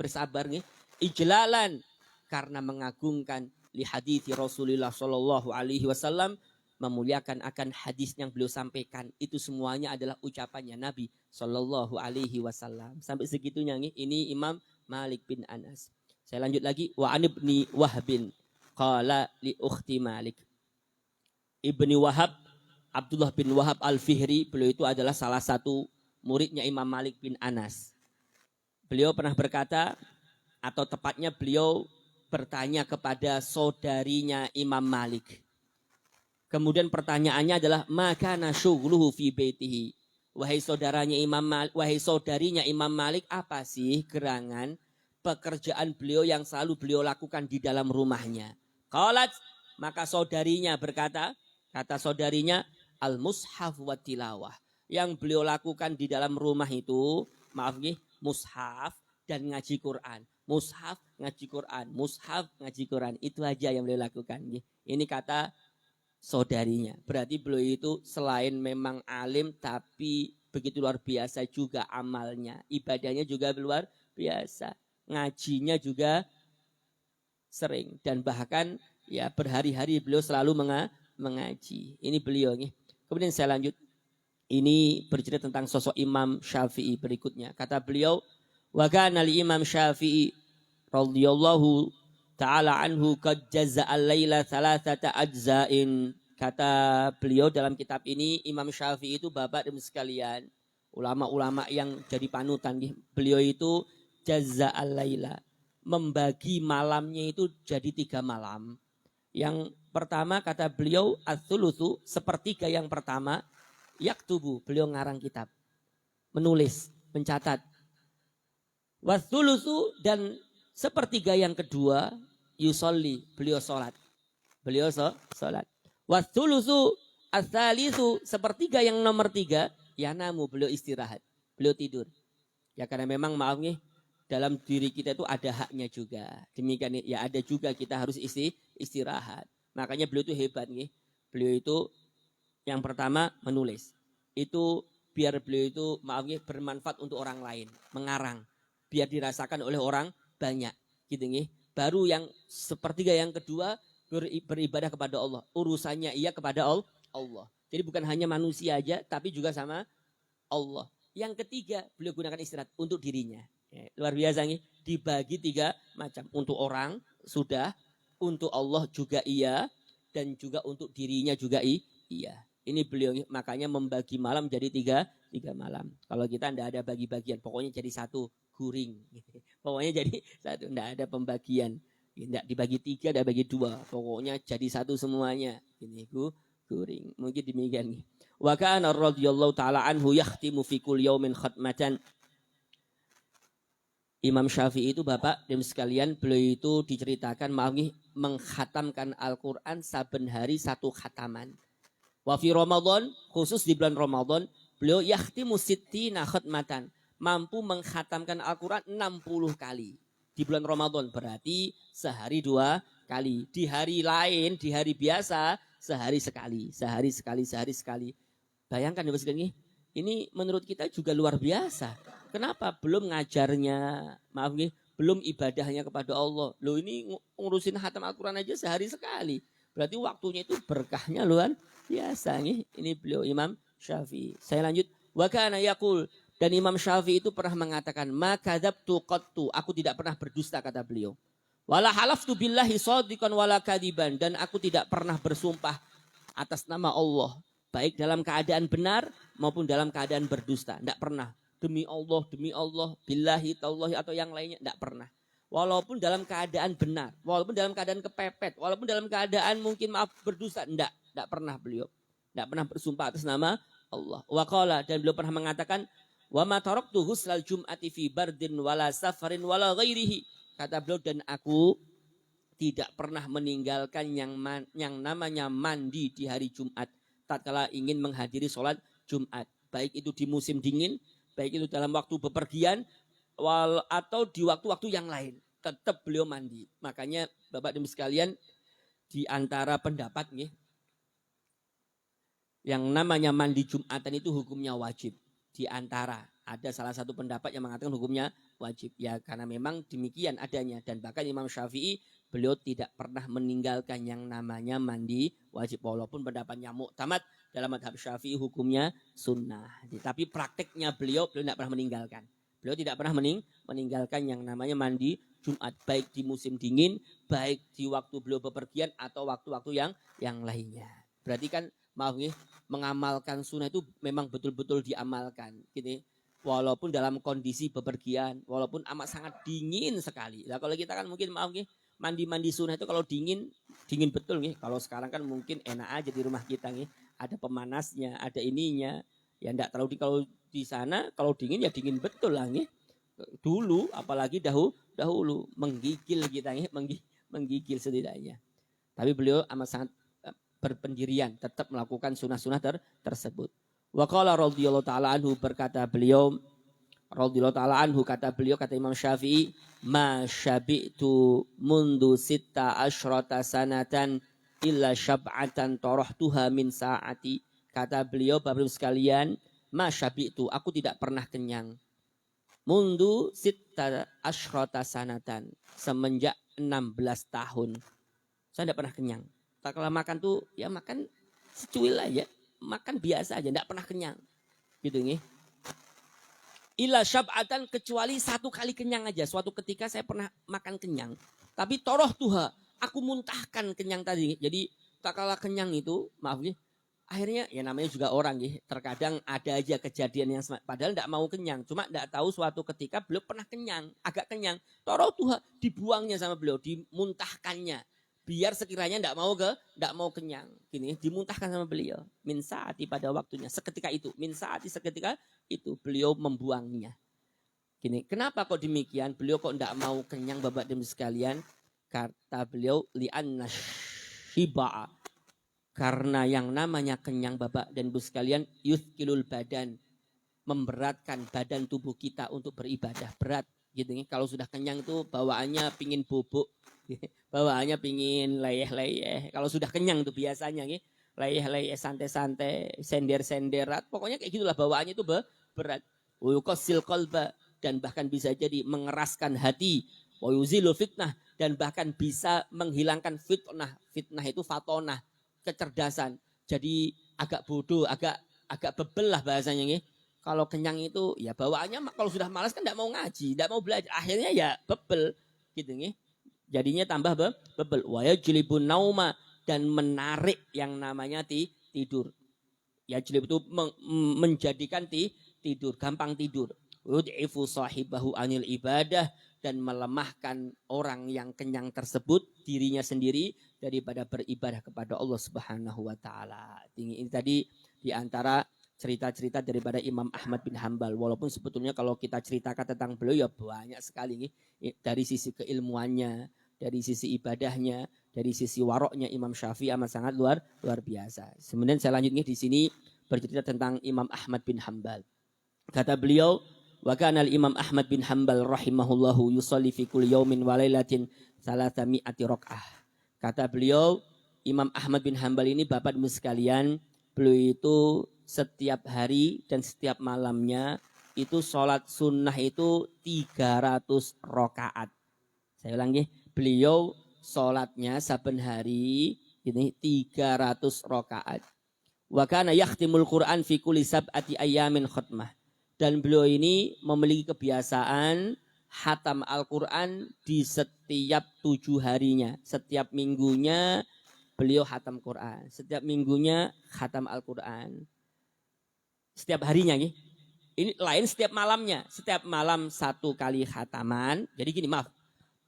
ijlalan, karena mengagungkan li hadithi Rasulullah sallallahu alaihi wasallam, memuliakan akan hadis yang beliau sampaikan. Itu semuanya adalah ucapannya Nabi sallallahu alaihi wasallam. Sampai segitunya nih, ini Imam Malik bin Anas. Saya lanjut lagi, wa an ibni Wahbin qala li ukhti Malik. Ibni Wahab, Abdullah bin Wahab al-Fihri, beliau itu adalah salah satu muridnya Imam Malik bin Anas. Beliau pernah berkata, atau tepatnya beliau bertanya kepada saudarinya Imam Malik. Kemudian pertanyaannya adalah, makana syughluhu fi baitihi. Wahai saudaranya Imam Malik, wahai saudarinya Imam Malik, apa sih gerangan pekerjaan beliau yang selalu beliau lakukan di dalam rumahnya? Qalat, maka saudarinya berkata, kata saudarinya, al-mushaf wa tilawah. Yang beliau lakukan di dalam rumah itu, maaf nih, mushaf dan ngaji Quran. Mushaf, ngaji Quran. Mushaf, ngaji Quran. Itu aja yang beliau lakukan. Ini kata saudarinya. Berarti beliau itu selain memang alim, tapi begitu luar biasa juga amalnya. Ibadahnya juga luar biasa. Ngajinya juga sering. Dan bahkan ya berhari-hari beliau selalu mengaji. Ini beliau nih. Kemudian saya lanjut. Ini bercerita tentang sosok Imam Syafi'i berikutnya. Kata beliau, wa kana li Imam Syafi'i radhiyallahu ta'ala anhu qad jaza'al laila thalathata ajza'in. Kata beliau dalam kitab ini, Imam Syafi'i itu bapak dan sekalian, ulama-ulama yang jadi panutan. Beliau itu jaza'al laila, membagi malamnya itu jadi 3 malam. Yang pertama kata beliau, ats-tsulusu, sepertiga yang pertama, yaktubu, beliau ngarang kitab, menulis, mencatat. Watsulusu, dan sepertiga yang kedua, yusolli, beliau sholat. Beliau sholat. Watsulusu ats-tsalitsu, sepertiga yang nomor 3, yanamu, beliau istirahat, beliau tidur. Ya karena memang maaf nih, dalam diri kita itu ada haknya juga. Demikian ya, ada juga kita harus istirahat. Makanya beliau itu hebat nih. Beliau itu yang pertama menulis. Itu biar beliau itu maaf nih, bermanfaat untuk orang lain, mengarang. Biar dirasakan oleh orang banyak. Gitu nih. Baru yang sepertiga yang kedua beribadah kepada Allah. Urusannya ia kepada Allah. Jadi bukan hanya manusia aja, tapi juga sama Allah. Yang ketiga, beliau gunakan istirahat untuk dirinya. Ya, luar biasa nih. Dibagi 3 macam. Untuk orang sudah, untuk Allah juga iya, dan juga untuk dirinya juga iya. Ini beliau makanya membagi malam jadi 3 malam. Kalau kita tidak ada bagi-bagian, pokoknya jadi 1 guring. Pokoknya jadi 1, tidak ada pembagian. Tidak dibagi 3, tidak bagi 2. Pokoknya jadi 1 semuanya. Ini guring. Mungkin demikian nih. Wa kana radhiyallahu taala anhu yakhtimu fi kulli yaumin khatmatan. Imam Syafi'i itu bapak dan sekalian, beliau itu diceritakan maaf nih, mengkhatamkan Al-Quran saben hari 1 khataman. Wa fi Ramadan, khusus di bulan Ramadan, beliau yakhtimu sittina khatmatan, mampu mengkhatamkan Al-Quran 60 kali. Di bulan Ramadan berarti sehari 2 kali. Di hari lain, di hari biasa, sehari sekali. Sehari sekali. Bayangkan ya sekalian, ini menurut kita juga luar biasa. Kenapa? Belum ngajarnya, maaf nih, belum ibadahnya kepada Allah. Loh ini ngurusin khatam Al-Quran aja sehari sekali. Berarti waktunya itu berkahnya luar biasa nih. Ini beliau Imam Syafi'i. Saya lanjut. Wa kana yaqul, dan Imam Syafi'i itu pernah mengatakan, ma kadzabtu qattu, aku tidak pernah berdusta, kata beliau. Wala halaftu billahi shadiqan wala kadiban, dan aku tidak pernah bersumpah atas nama Allah, baik dalam keadaan benar maupun dalam keadaan berdusta. Tidak pernah. Demi Allah, billahi, tallahi atau yang lainnya, tidak pernah. Walaupun dalam keadaan benar, walaupun dalam keadaan kepepet, walaupun dalam keadaan mungkin maaf berdusta, tidak pernah beliau. Tidak pernah bersumpah atas nama Allah. Wa qala, dan beliau pernah mengatakan, wa ma taraktu huslal jum'ati fi bardin wala safarin wala ghairihi. Kata beliau, dan aku tidak pernah meninggalkan yang namanya mandi di hari Jumat tatkala ingin menghadiri sholat Jumat. Baik itu di musim dingin, baik itu dalam waktu bepergian, atau di waktu-waktu yang lain. Tetap beliau mandi. Makanya Bapak dan sekalian, di antara pendapat nih, yang namanya mandi Jumatan itu hukumnya wajib. Di antara ada salah satu pendapat yang mengatakan hukumnya wajib. Ya karena memang demikian adanya. Dan bahkan Imam Syafi'i, beliau tidak pernah meninggalkan yang namanya mandi wajib. Walaupun pendapatnya mu'tamad, dalam madhab Syafi'i hukumnya sunnah. Tapi prakteknya beliau tidak pernah meninggalkan. Beliau tidak pernah meninggalkan yang namanya mandi Jumat. Baik di musim dingin, baik di waktu beliau bepergian atau waktu-waktu yang lainnya. Berarti kan maaf nih, mengamalkan sunnah itu memang betul-betul diamalkan. Gitu. Walaupun dalam kondisi bepergian, walaupun amat sangat dingin sekali. Nah kalau kita kan mungkin maaf nih, mandi-mandi sunnah itu kalau dingin betul nih. Kalau sekarang kan mungkin enak aja di rumah kita nih. Ada pemanasnya, ada ininya. Ya enggak terlalu kalau di sana kalau dingin ya dingin betul lah nggih. Dulu apalagi dahulu menggigil kita nggih, menggigil setidaknya. Tapi beliau amat sangat berpendirian tetap melakukan sunnah-sunnah tersebut. Wa qala radhiyallahu taala anhu, berkata beliau radhiyallahu taala anhu, kata beliau, kata Imam Syafi'i, ma syabi'tu mundu sitta asyrata sanatan illa syab'atan tarahtuha min sa'ati. Kata beliau, Bapak Ibu sekalian, ma syabi'tu, aku tidak pernah kenyang. Mundu sitta asyrata sanatan, semenjak 16 tahun. Saya tidak pernah kenyang. Tak kalau makan tuh ya makan secuil aja, makan biasa aja, tidak pernah kenyang. Gitu nih. Ila syab'atan, kecuali satu kali kenyang aja. Suatu ketika saya pernah makan kenyang. Tapi toroh tuha, aku muntahkan kenyang tadi. Jadi tak kalah kenyang itu, maaf nih. Akhirnya ya namanya juga orang ya. Terkadang ada aja kejadian yang padahal tidak mau kenyang. Cuma tidak tahu suatu ketika beliau pernah kenyang. Agak kenyang. Toroh tuha, dibuangnya sama beliau. Dimuntahkannya. Biar sekiranya tidak mau kenyang. Gini, dimuntahkan sama beliau. Min saati, pada waktunya. Seketika itu. Min saati, seketika itu. Beliau membuangnya. Gini, kenapa kok demikian? Beliau kok tidak mau kenyang, Bapak dan sekalian? Kata beliau, li'anna syiba'a. Karena yang namanya kenyang, Bapak dan Ibu sekalian, yuthkilul badan. Memberatkan badan tubuh kita untuk beribadah. Berat. Gitu, kalau sudah kenyang itu bawaannya pingin bubuk. Bawaannya pingin leyeh-leyeh. Kalau sudah kenyang tuh biasanya nih, leyeh-leyeh, santai-santai, sender-senderat. Pokoknya kayak gitulah bawaannya itu berat. Uyukosil kolba, dan bahkan bisa jadi mengeraskan hati. Uyuzilu fitnah, dan bahkan bisa menghilangkan fitnah. Fitnah itu fatonah, kecerdasan. Jadi agak bodoh, agak bebel lah bahasanya nih. Kalau kenyang itu ya bawaannya kalau sudah malas kan tidak mau ngaji, tidak mau belajar. Akhirnya ya bebel gitu nih. Jadinya tambah bebel. Wa yajlibun nauma, dan menarik yang namanya tidur. Yajlib itu menjadikan tidur, gampang tidur. Yud'ifu sahibahu anil ibadah, dan melemahkan orang yang kenyang tersebut dirinya sendiri daripada beribadah kepada Allah Subhanahu wa taala. Ini tadi di antara cerita-cerita daripada Imam Ahmad bin Hambal. Walaupun sebetulnya kalau kita ceritakan tentang beliau ya banyak sekali nih. Dari sisi keilmuannya, dari sisi ibadahnya, dari sisi waroknya Imam Syafi'i amat sangat luar biasa. Kemudian saya lanjutnya di sini bercerita tentang Imam Ahmad bin Hambal. Kata beliau, wa kana al-Imam Ahmad bin Hambal rahimahullahu yusalli fi kulli yaumin wa lailatin 300 rakaah. Kata beliau, Imam Ahmad bin Hambal ini Bapak Ibu sekalian, beliau itu setiap hari dan setiap malamnya itu sholat sunnah itu 300 rakaat. Saya ulangi, beliau sholatnya saben hari ini 300 rakaat. Wa kana yakhtimul Quran fi kulli sab'ati ayyamin khatmah. Dan beliau ini memiliki kebiasaan hatam Al-Quran di setiap 7 harinya. Setiap minggunya beliau hatam Quran. Setiap minggunya hatam Al-Quran. Setiap harinya nih. Ini lain setiap malamnya. Setiap malam 1 kali khataman. Jadi gini, maaf.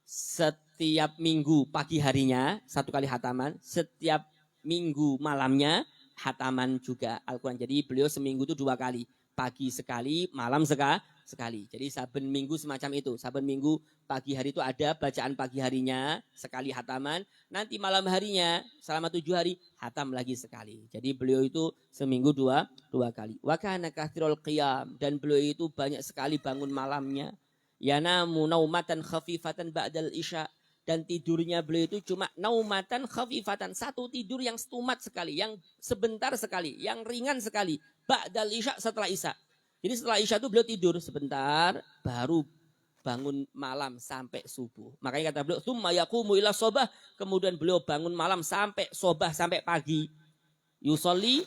Setiap minggu pagi harinya 1 kali khataman. Setiap minggu malamnya khataman juga Al-Quran. Jadi beliau seminggu itu 2 kali. Pagi sekali, malam sekali. Jadi saben minggu semacam itu. Saben minggu pagi hari itu ada bacaan pagi harinya sekali khataman. Nanti malam harinya selama 7 hari khatam lagi sekali. Jadi beliau itu seminggu 2 kali. Wa kana kathirul qiyam, dan beliau itu banyak sekali bangun malamnya. Yanamu naumatan khafifatan ba'dal isya, dan tidurnya beliau itu cuma naumatan khafifatan, satu tidur yang stumat sekali, yang sebentar sekali, yang ringan sekali. Ba'dal isya, setelah isya. Jadi setelah isya itu beliau tidur sebentar, baru bangun malam sampai subuh. Makanya kata beliau, tsumma yaqumu ila sobah, kemudian beliau bangun malam sampai sobah, sampai pagi. Yusolli,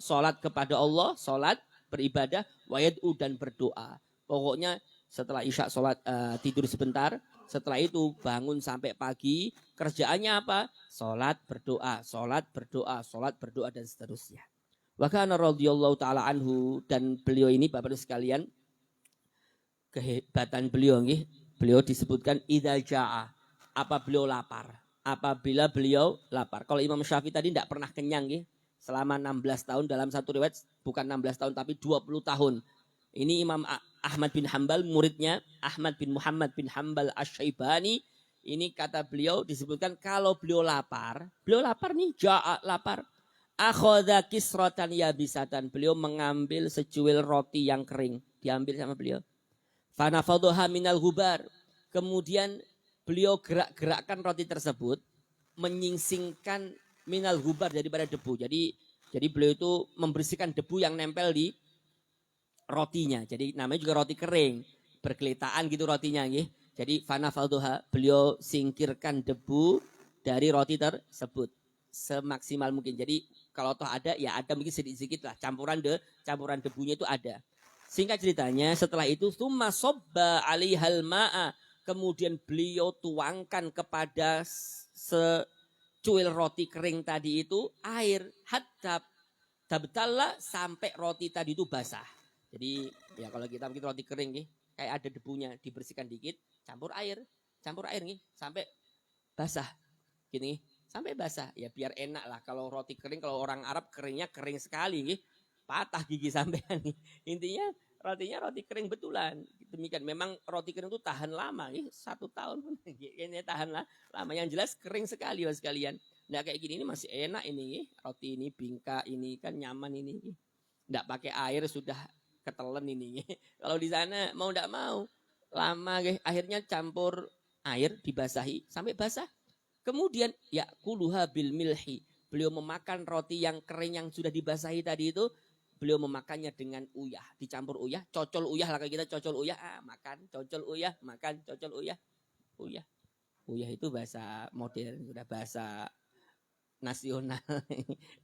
sholat kepada Allah, sholat, beribadah, wayad'u, dan berdoa. Pokoknya setelah isya sholat, tidur sebentar, setelah itu bangun sampai pagi, kerjaannya apa? Sholat, berdoa, sholat, berdoa, sholat, berdoa, dan seterusnya. Wa kana radhiyallahu ta'ala anhu, dan beliau ini Bapak-Bapak sekalian, kehebatan beliau nih, beliau disebutkan idza jaa, apabila beliau lapar. Kalau Imam Syafi'i tadi tidak pernah kenyang nih, selama 16 tahun, dalam satu riwayat bukan 16 tahun tapi 20 tahun. Ini Imam Ahmad bin Hambal, muridnya Ahmad bin Muhammad bin Hambal Asy-Syaibani. Ini kata beliau disebutkan kalau beliau lapar nih, ja'a lapar. Akhadha kisratan yabisatan, beliau mengambil secuil roti yang kering, diambil sama beliau. Fanafadhaha minal hubar, kemudian beliau gerak-gerakkan roti tersebut, menyingsingkan minal hubar daripada debu. Jadi beliau itu membersihkan debu yang nempel di rotinya. Jadi namanya juga roti kering, bergeletaan gitu rotinya nggih. Jadi fanafadhaha, beliau singkirkan debu dari roti tersebut semaksimal mungkin. Jadi kalau toh ada ya ada mungkin sedikit-sedikit lah campuran debunya itu ada. Singkat ceritanya setelah itu tsumma sobba alaihal ma'a, kemudian beliau tuangkan kepada secuil roti kering tadi itu air hatta tabtalla, sampai roti tadi itu basah. Jadi ya kalau kita mungkin roti kering nih kayak ada debunya, dibersihkan dikit, campur air nih sampai basah. Gini, sampai basah. Ya biar enak lah. Kalau roti kering, kalau orang Arab keringnya kering sekali nih. Patah gigi sampean nih. Intinya rotinya roti kering betulan. Demikian. Memang roti kering itu tahan lama nih, 1 tahun pun ini tahan lama. Yang jelas kering sekali Mas sekalian. Nah kayak gini ini masih enak ini. Roti ini bingka ini kan nyaman ini. Nggak pakai air sudah ketelen ini. Kalau di sana mau nggak mau lama akhirnya campur air dibasahi sampai basah. Kemudian ya kuluha bil milhi. Beliau memakan roti yang kering yang sudah dibasahi tadi itu, beliau memakannya dengan uyah, dicampur uyah, cocol uyah lah, kita cocol uyah, makan, cocol uyah, makan, cocol uyah. Uyah itu bahasa modern, sudah bahasa nasional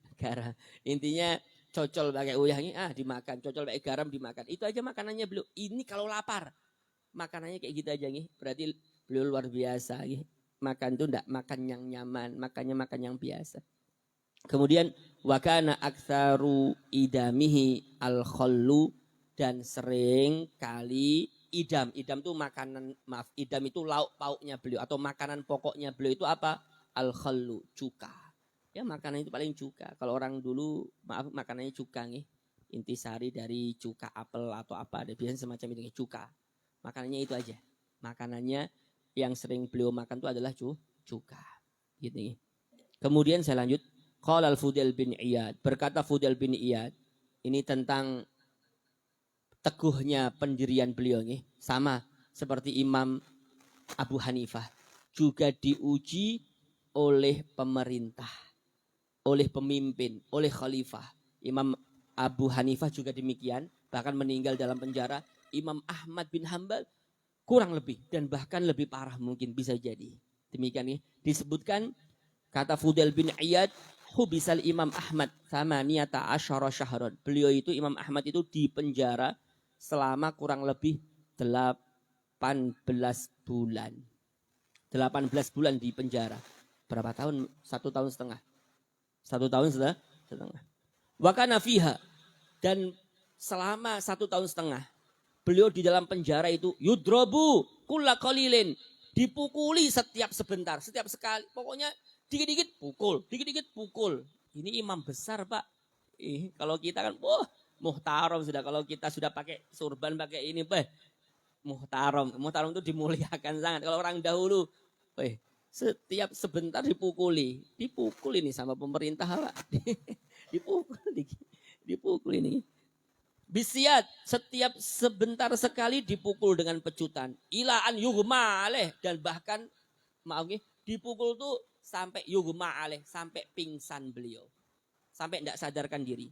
negara. Intinya cocol pakai uyah ini dimakan, cocol pakai garam dimakan. Itu aja makanannya beliau. Ini kalau lapar makanannya kayak gitu aja nih. Berarti beliau luar biasa nih. Makan itu enggak makan yang nyaman, makannya makan yang biasa. Kemudian wakana aktsaru idamihi al-khallu, dan sering kali idam itu makanan, idam itu lauk pauknya beliau atau makanan pokoknya beliau itu apa? Al-khallu, cuka. Ya makanan itu paling cuka. Kalau orang dulu makanannya cuka nih. Intisari dari cuka apel atau apa, ada biasanya semacam itu cuka. Makanannya itu aja. Makanannya yang sering beliau makan itu adalah cuka. Gitu nih. Kemudian saya lanjut. Qala al-Fudail bin Iyad, berkata Fudail bin Iyad, ini tentang teguhnya pendirian beliau nih, sama seperti Imam Abu Hanifah, juga diuji oleh pemerintah, oleh pemimpin, oleh khalifah. Imam Abu Hanifah juga demikian, bahkan meninggal dalam penjara. Imam Ahmad bin Hambal kurang lebih dan bahkan lebih parah mungkin bisa jadi. Demikian nih disebutkan, kata Fudail bin Iyad, hubisal Imam Ahmad thamaniyata asyara syahran. Beliau itu Imam Ahmad itu di penjara selama kurang lebih 18 bulan. 18 bulan di penjara. Berapa tahun? 1 tahun setengah. 1 tahun setengah. Wa kana fiha, dan selama 1 tahun setengah beliau di dalam penjara itu yudrobu kulla qalilin, dipukuli setiap sebentar, setiap sekali. Pokoknya dikit-dikit pukul. Ini imam besar Pak. Kalau kita kan, muhtaram sudah. Kalau kita sudah pakai surban, pakai ini, muhtaram. Muhtaram itu dimuliakan sangat. Kalau orang dahulu, setiap sebentar dipukul ini sama pemerintah Pak. dipukul ini. Bisiat, setiap sebentar sekali dipukul dengan pecutan. Ilaan yughma alaih, dan bahkan dipukul tuh sampai yughma alaih, sampai pingsan beliau. Sampai tidak sadarkan diri.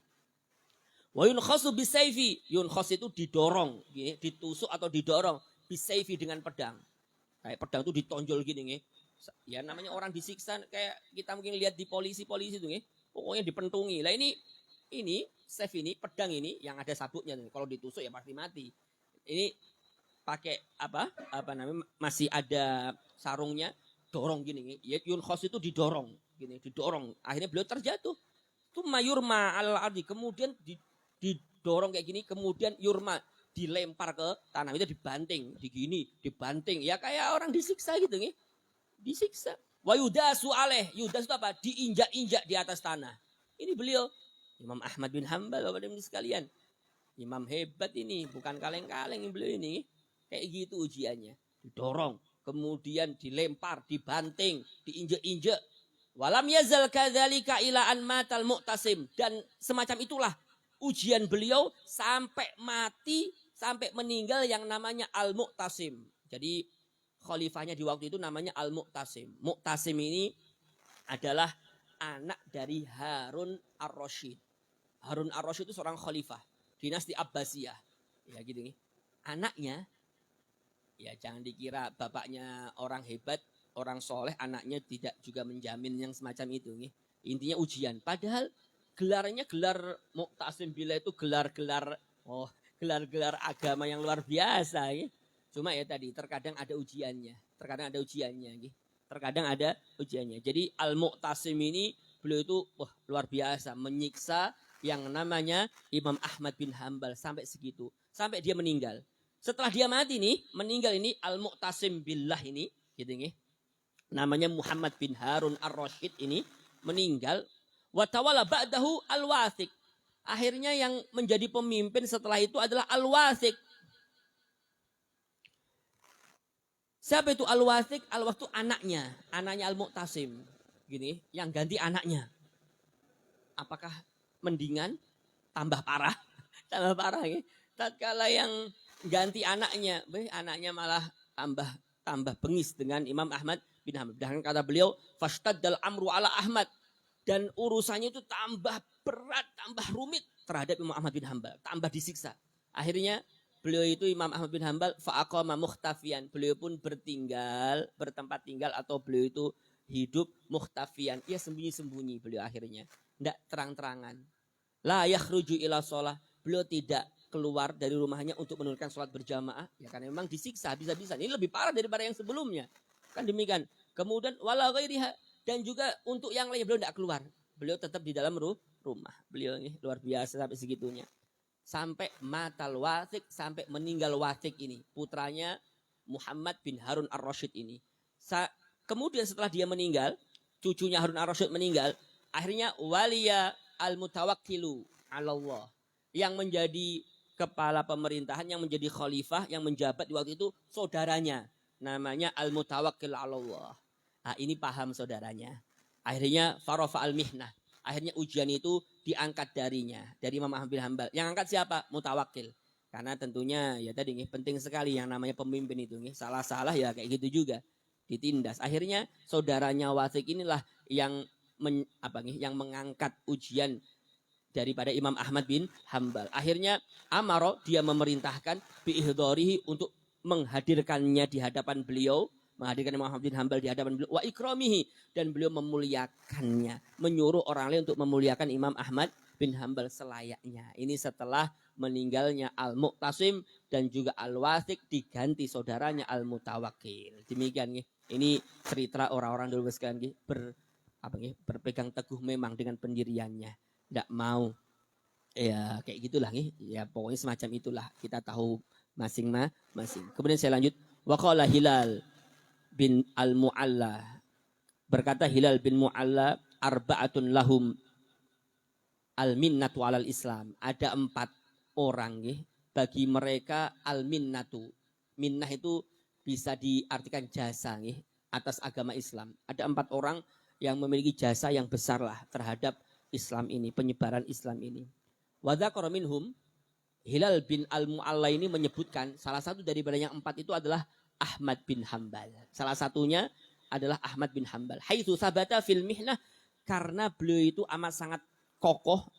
Wa yunkhasu bisayfi, yunkhas itu didorong, ditusuk atau didorong, bisayfi dengan pedang. Kayak pedang itu ditonjol gini. Ya namanya orang disiksa, kayak kita mungkin lihat di polisi itu. Pokoknya dipentungi. Lah ini saf ini, pedang ini yang ada sabuknya. Kalau ditusuk ya pasti mati. Ini pakai apa namanya, masih ada sarungnya. Dorong gini, yunkhas itu didorong, didorong. Akhirnya beliau terjatuh. Itu mayurma al-ardi, kemudian didorong kayak gini, kemudian yurma dilempar ke tanah, itu dibanting. Ya kayak orang disiksa gitu disiksa. Wa yudasu alaih, yudas itu apa? Diinjak-injak di atas tanah. Ini beliau Imam Ahmad bin Hambal, Bapak dan Ibu sekalian. Imam hebat ini, bukan kaleng-kaleng beliau ini. Kayak gitu ujiannya. Didorong, kemudian dilempar, dibanting, diinjek-injek. Walam yazal kadzalika ila an matal mu'tasim. Dan semacam itulah ujian beliau sampai mati, sampai meninggal yang namanya al-mu'tasim. Jadi khalifahnya di waktu itu namanya al-mu'tasim. Mu'tasim ini adalah anak dari Harun ar-Rasyid. Harun ar-Rasyid itu seorang khalifah dinasti Abbasiyah. Ya gitu nih. Anaknya, ya jangan dikira bapaknya orang hebat, orang soleh, anaknya tidak juga menjamin yang semacam itu nih. Intinya ujian. Padahal gelarnya gelar Mu'tasim Billah itu gelar-gelar agama yang luar biasa ya. Cuma ya tadi terkadang ada ujiannya. Terkadang ada ujiannya. Jadi Al-Mu'tasim ini beliau itu luar biasa menyiksa yang namanya Imam Ahmad bin Hambal sampai segitu. Sampai dia meninggal. Setelah dia mati nih, meninggal ini Al-Mu'tasim Billah ini, gitu nih. Namanya Muhammad bin Harun ar-Rasyid ini meninggal. Wa tawalla ba'dahu Al-Wathiq. Akhirnya yang menjadi pemimpin setelah itu adalah Al-Wathiq. Siapa itu Al-Wathiq? Al-Wathiq itu anaknya Al-Mu'tasim. Gini, yang ganti anaknya. Apakah mendingan? Tambah parah. Tambah parah ya. Tatkala yang ganti anaknya malah tambah bengis dengan Imam Ahmad bin Hambal. Dan kata beliau, fashtadal amru ala Ahmad. Dan urusannya itu tambah berat, tambah rumit terhadap Imam Ahmad bin Hambal. Tambah disiksa. Akhirnya beliau itu Imam Ahmad bin Hambal fa'aqama mukhtafian. Beliau pun bertempat tinggal atau beliau itu hidup mukhtafian. Ia sembunyi-sembunyi beliau akhirnya. Tidak terang-terangan. La yakhruju ila sholah. Beliau tidak keluar dari rumahnya untuk menunaikan sholat berjamaah. Ya karena memang disiksa bisa-bisa. Ini lebih parah daripada yang sebelumnya. Kan demikian. Kemudian wala ghairiha. Dan juga untuk yang lain beliau tidak keluar. Beliau tetap di dalam rumah. Beliau ini luar biasa sampai segitunya. Sampai matal Wathiq, sampai meninggal Wathiq ini. Putranya Muhammad bin Harun ar-Rasyid ini. Kemudian setelah dia meninggal, cucunya Harun ar-Rasyid meninggal. Akhirnya waliya al-mutawakkilu ala Allah. Yang menjadi kepala pemerintahan, yang menjadi khalifah, yang menjabat di waktu itu saudaranya. Namanya al-mutawakkil ala Allah. Nah, ini paham saudaranya. Akhirnya farofa al-mihnah. Akhirnya ujian itu diangkat darinya. Dari Imam Ahmad bin Hambal. Yang angkat siapa? Mutawakkil. Karena tentunya ya tadi penting sekali yang namanya pemimpin itu. Salah-salah ya kayak gitu juga. Ditindas. Akhirnya saudaranya Wathiq inilah yang mengangkat ujian daripada Imam Ahmad bin Hambal. Akhirnya Amaro dia memerintahkan biihdharihi untuk menghadirkannya di hadapan beliau. Menghadirkan Imam Ahmad bin Hambal di hadapan beliau. Wa ikramihi. Dan beliau memuliakannya. Menyuruh orang lain untuk memuliakan Imam Ahmad bin Hambal selayaknya. Ini setelah meninggalnya Al-Mu'tasim dan juga Al-Wathiq diganti saudaranya Al-Mutawakkil. Demikian ini cerita orang-orang dulu sekalian berpegang teguh memang dengan pendiriannya. Tidak mau. Ya kayak gitulah ya pokoknya semacam itulah. Kita tahu masing-masing. Kemudian saya lanjut. Wa qala Hilal bin Al-Mu'alla. Berkata Hilal bin Mu'alla, arba'atun lahum al-minnatu alal Islam. Ada 4 orang bagi mereka al-minnatu. Minnah itu bisa diartikan jasa atas agama Islam. Ada 4 orang yang memiliki jasa yang besar lah terhadap Islam ini, penyebaran Islam ini. Wa dzakara minhum, Hilal bin Al-Mu'alla ini menyebutkan salah satu daripada yang 4 itu adalah Ahmad bin Hambal. Salah satunya adalah Ahmad bin Hambal. Haitsu sabata fil mihnah, karena beliau itu amat sangat kokoh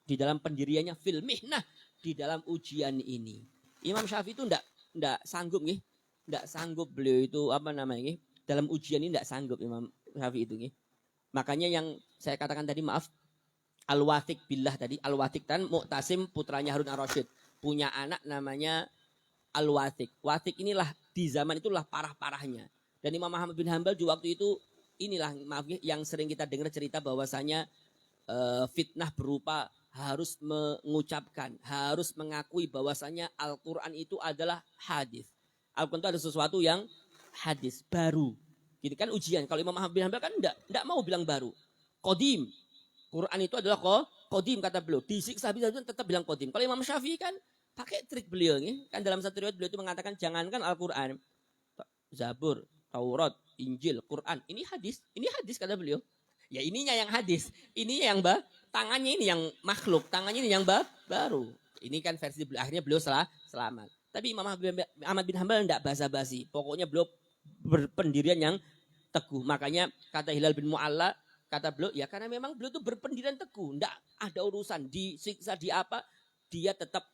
di dalam pendiriannya fil mihnah, di dalam ujian ini. Imam Syafi'i itu enggak sanggup enggak sanggup beliau itu dalam ujian ini enggak sanggup Imam Syafi'i itu Makanya yang saya katakan tadi Al-Wathiq billah tadi, Al-Wathiq dan Mu'tasim putranya Harun ar-Rasyid punya anak namanya Al-Wathiq. Wathiq inilah di zaman itulah parah-parahnya. Dan Imam Ahmad bin Hambal di waktu itu inilah yang sering kita dengar cerita bahwasanya fitnah berupa harus mengucapkan, harus mengakui bahwasanya Al-Quran itu adalah hadis. Al-Quran itu ada sesuatu yang hadis, baru. Gitu kan ujian. Kalau Imam Ahmad bin Hambal kan enggak mau bilang baru. Qadim Quran itu adalah qadim kata beliau. Disiksa bisa tetap bilang qadim. Kalau Imam Syafi'i kan pakai trik beliau nih. Kan dalam satu riwayat beliau itu mengatakan jangankan Al-Quran, Zabur, Taurat, Injil, Quran. Ini hadis kata beliau. Ya ininya yang hadis, ini yang tangannya ini yang makhluk, tangannya ini yang baru. Ini kan versi beliau, akhirnya beliau selamat. Tapi Imam Ahmad bin Hanbal tidak basa-basi. Pokoknya beliau berpendirian yang teguh. Makanya kata Hilal bin Mu'alla, kata beliau, ya karena memang beliau itu berpendirian teguh. Tidak ada urusan disiksa, di apa, dia tetap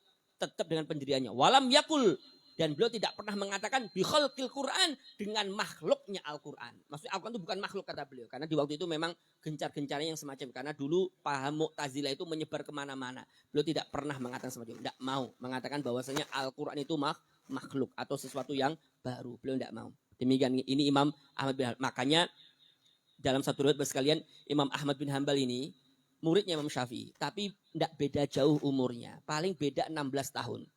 dengan pendiriannya. Walam yakul. Dan beliau tidak pernah mengatakan bikhalqil Quran dengan makhluknya Al-Quran. Maksudnya Al-Quran itu bukan makhluk kata beliau. Karena di waktu itu memang gencar-gencarnya yang semacam. Karena dulu paham Mu'tazilah itu menyebar kemana-mana. Beliau tidak pernah mengatakan semacam. Tidak mau mengatakan bahwasanya Al-Quran itu makhluk atau sesuatu yang baru. Beliau tidak mau. Demikian ini Imam Ahmad bin Hanbal. Makanya dalam satu riwayat sekalian Imam Ahmad bin Hanbal ini muridnya Imam Syafi'i. Tapi tidak beda jauh umurnya. Paling beda 16 tahun.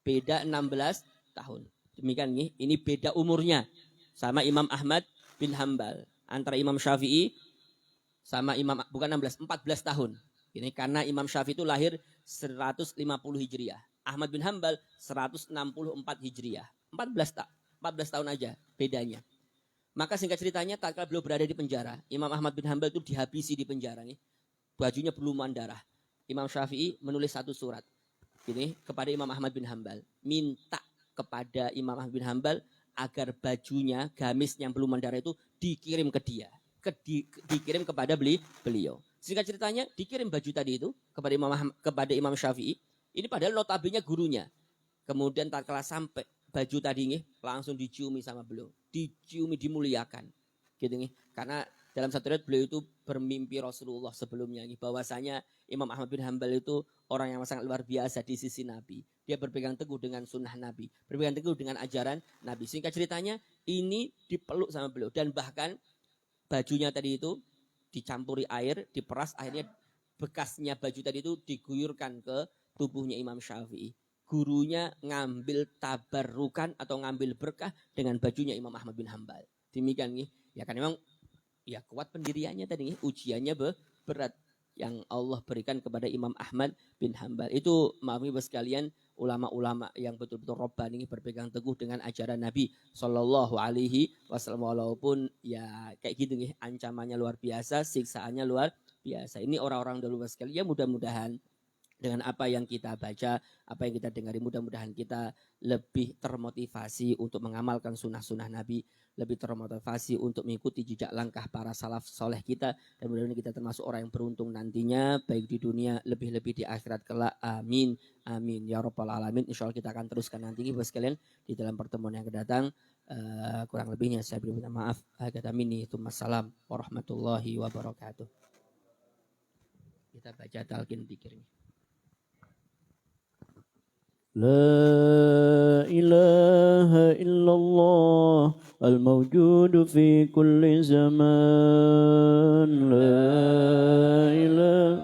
Beda 16 tahun. Demikian ini beda umurnya sama Imam Ahmad bin Hanbal. Antara Imam Syafi'i sama Imam, bukan 16, 14 tahun. Ini karena Imam Syafi'i itu lahir 150 Hijriah. Ahmad bin Hanbal 164 Hijriah. 14 tahun aja bedanya. Maka singkat ceritanya tatkala beliau berada di penjara, Imam Ahmad bin Hanbal itu dihabisi di penjara nih. Bajunya berlumuran darah. Imam Syafi'i menulis satu surat ini kepada Imam Ahmad bin Hanbal, minta kepada Imam Ahmad bin Hanbal agar bajunya, gamis yang belum mendarah itu dikirim ke dia. Dikirim kepada beliau. Singkat ceritanya dikirim baju tadi itu kepada Imam Syafi'i. Ini padahal notabene gurunya. Kemudian tatkala sampai baju tadi ini langsung diciumi sama beliau. Diciumi, dimuliakan. Gitu nih. Karena dalam satu riwayat beliau itu bermimpi Rasulullah sebelumnya. Bahwasanya Imam Ahmad bin Hanbal itu orang yang sangat luar biasa di sisi Nabi. Dia berpegang teguh dengan sunnah Nabi. Berpegang teguh dengan ajaran Nabi. Singkat ceritanya ini dipeluk sama beliau. Dan bahkan bajunya tadi itu dicampuri air, diperas. Akhirnya bekasnya baju tadi itu diguyurkan ke tubuhnya Imam Syafi'i. Gurunya ngambil tabarukan atau ngambil berkah dengan bajunya Imam Ahmad bin Hanbal. Demikian nih. Ya kan memang ya kuat pendiriannya tadi nih. Ujiannya berat yang Allah berikan kepada Imam Ahmad bin Hanbal. Itu maaf ibu sekalian, ulama-ulama yang betul-betul Rabbani berpegang teguh dengan ajaran Nabi Sallallahu Alaihi Wasallam. Walaupun ya kayak gitu nih, ancamannya luar biasa, siksaannya luar biasa. Ini orang-orang dahulu sekalian, ya mudah-mudahan dengan apa yang kita baca, apa yang kita dengari, mudah-mudahan kita lebih termotivasi untuk mengamalkan sunnah-sunnah Nabi, lebih termotivasi untuk mengikuti jejak langkah para salaf soleh kita, dan mudah-mudahan kita termasuk orang yang beruntung nantinya, baik di dunia, lebih-lebih di akhirat kelak. Amin, amin ya rabbal alamin. Insya Allah kita akan teruskan nanti ibu sekalian di dalam pertemuan yang kedatang. Kurang lebihnya saya beri minta maaf. Kata mini itu masalam warahmatullahi wabarakatuh. Kita baca talqin dzikirnya. لا إله إلا الله الموجود في كل زمان لا إله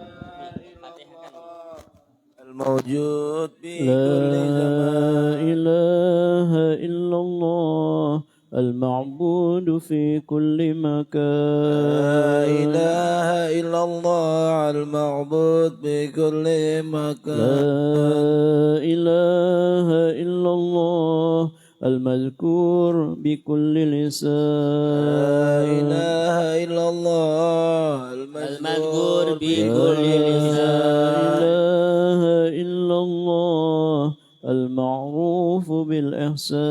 الموجود في لا كل زمان إله إلا الله المعبود في كل لا مكان إله إلا الله المعبود بكل مكان لا إله إلا الله المذكور بكل لا لسان إله إلا الله المذكور لا بكل لسان إله إلا الله المعروف بالإحسان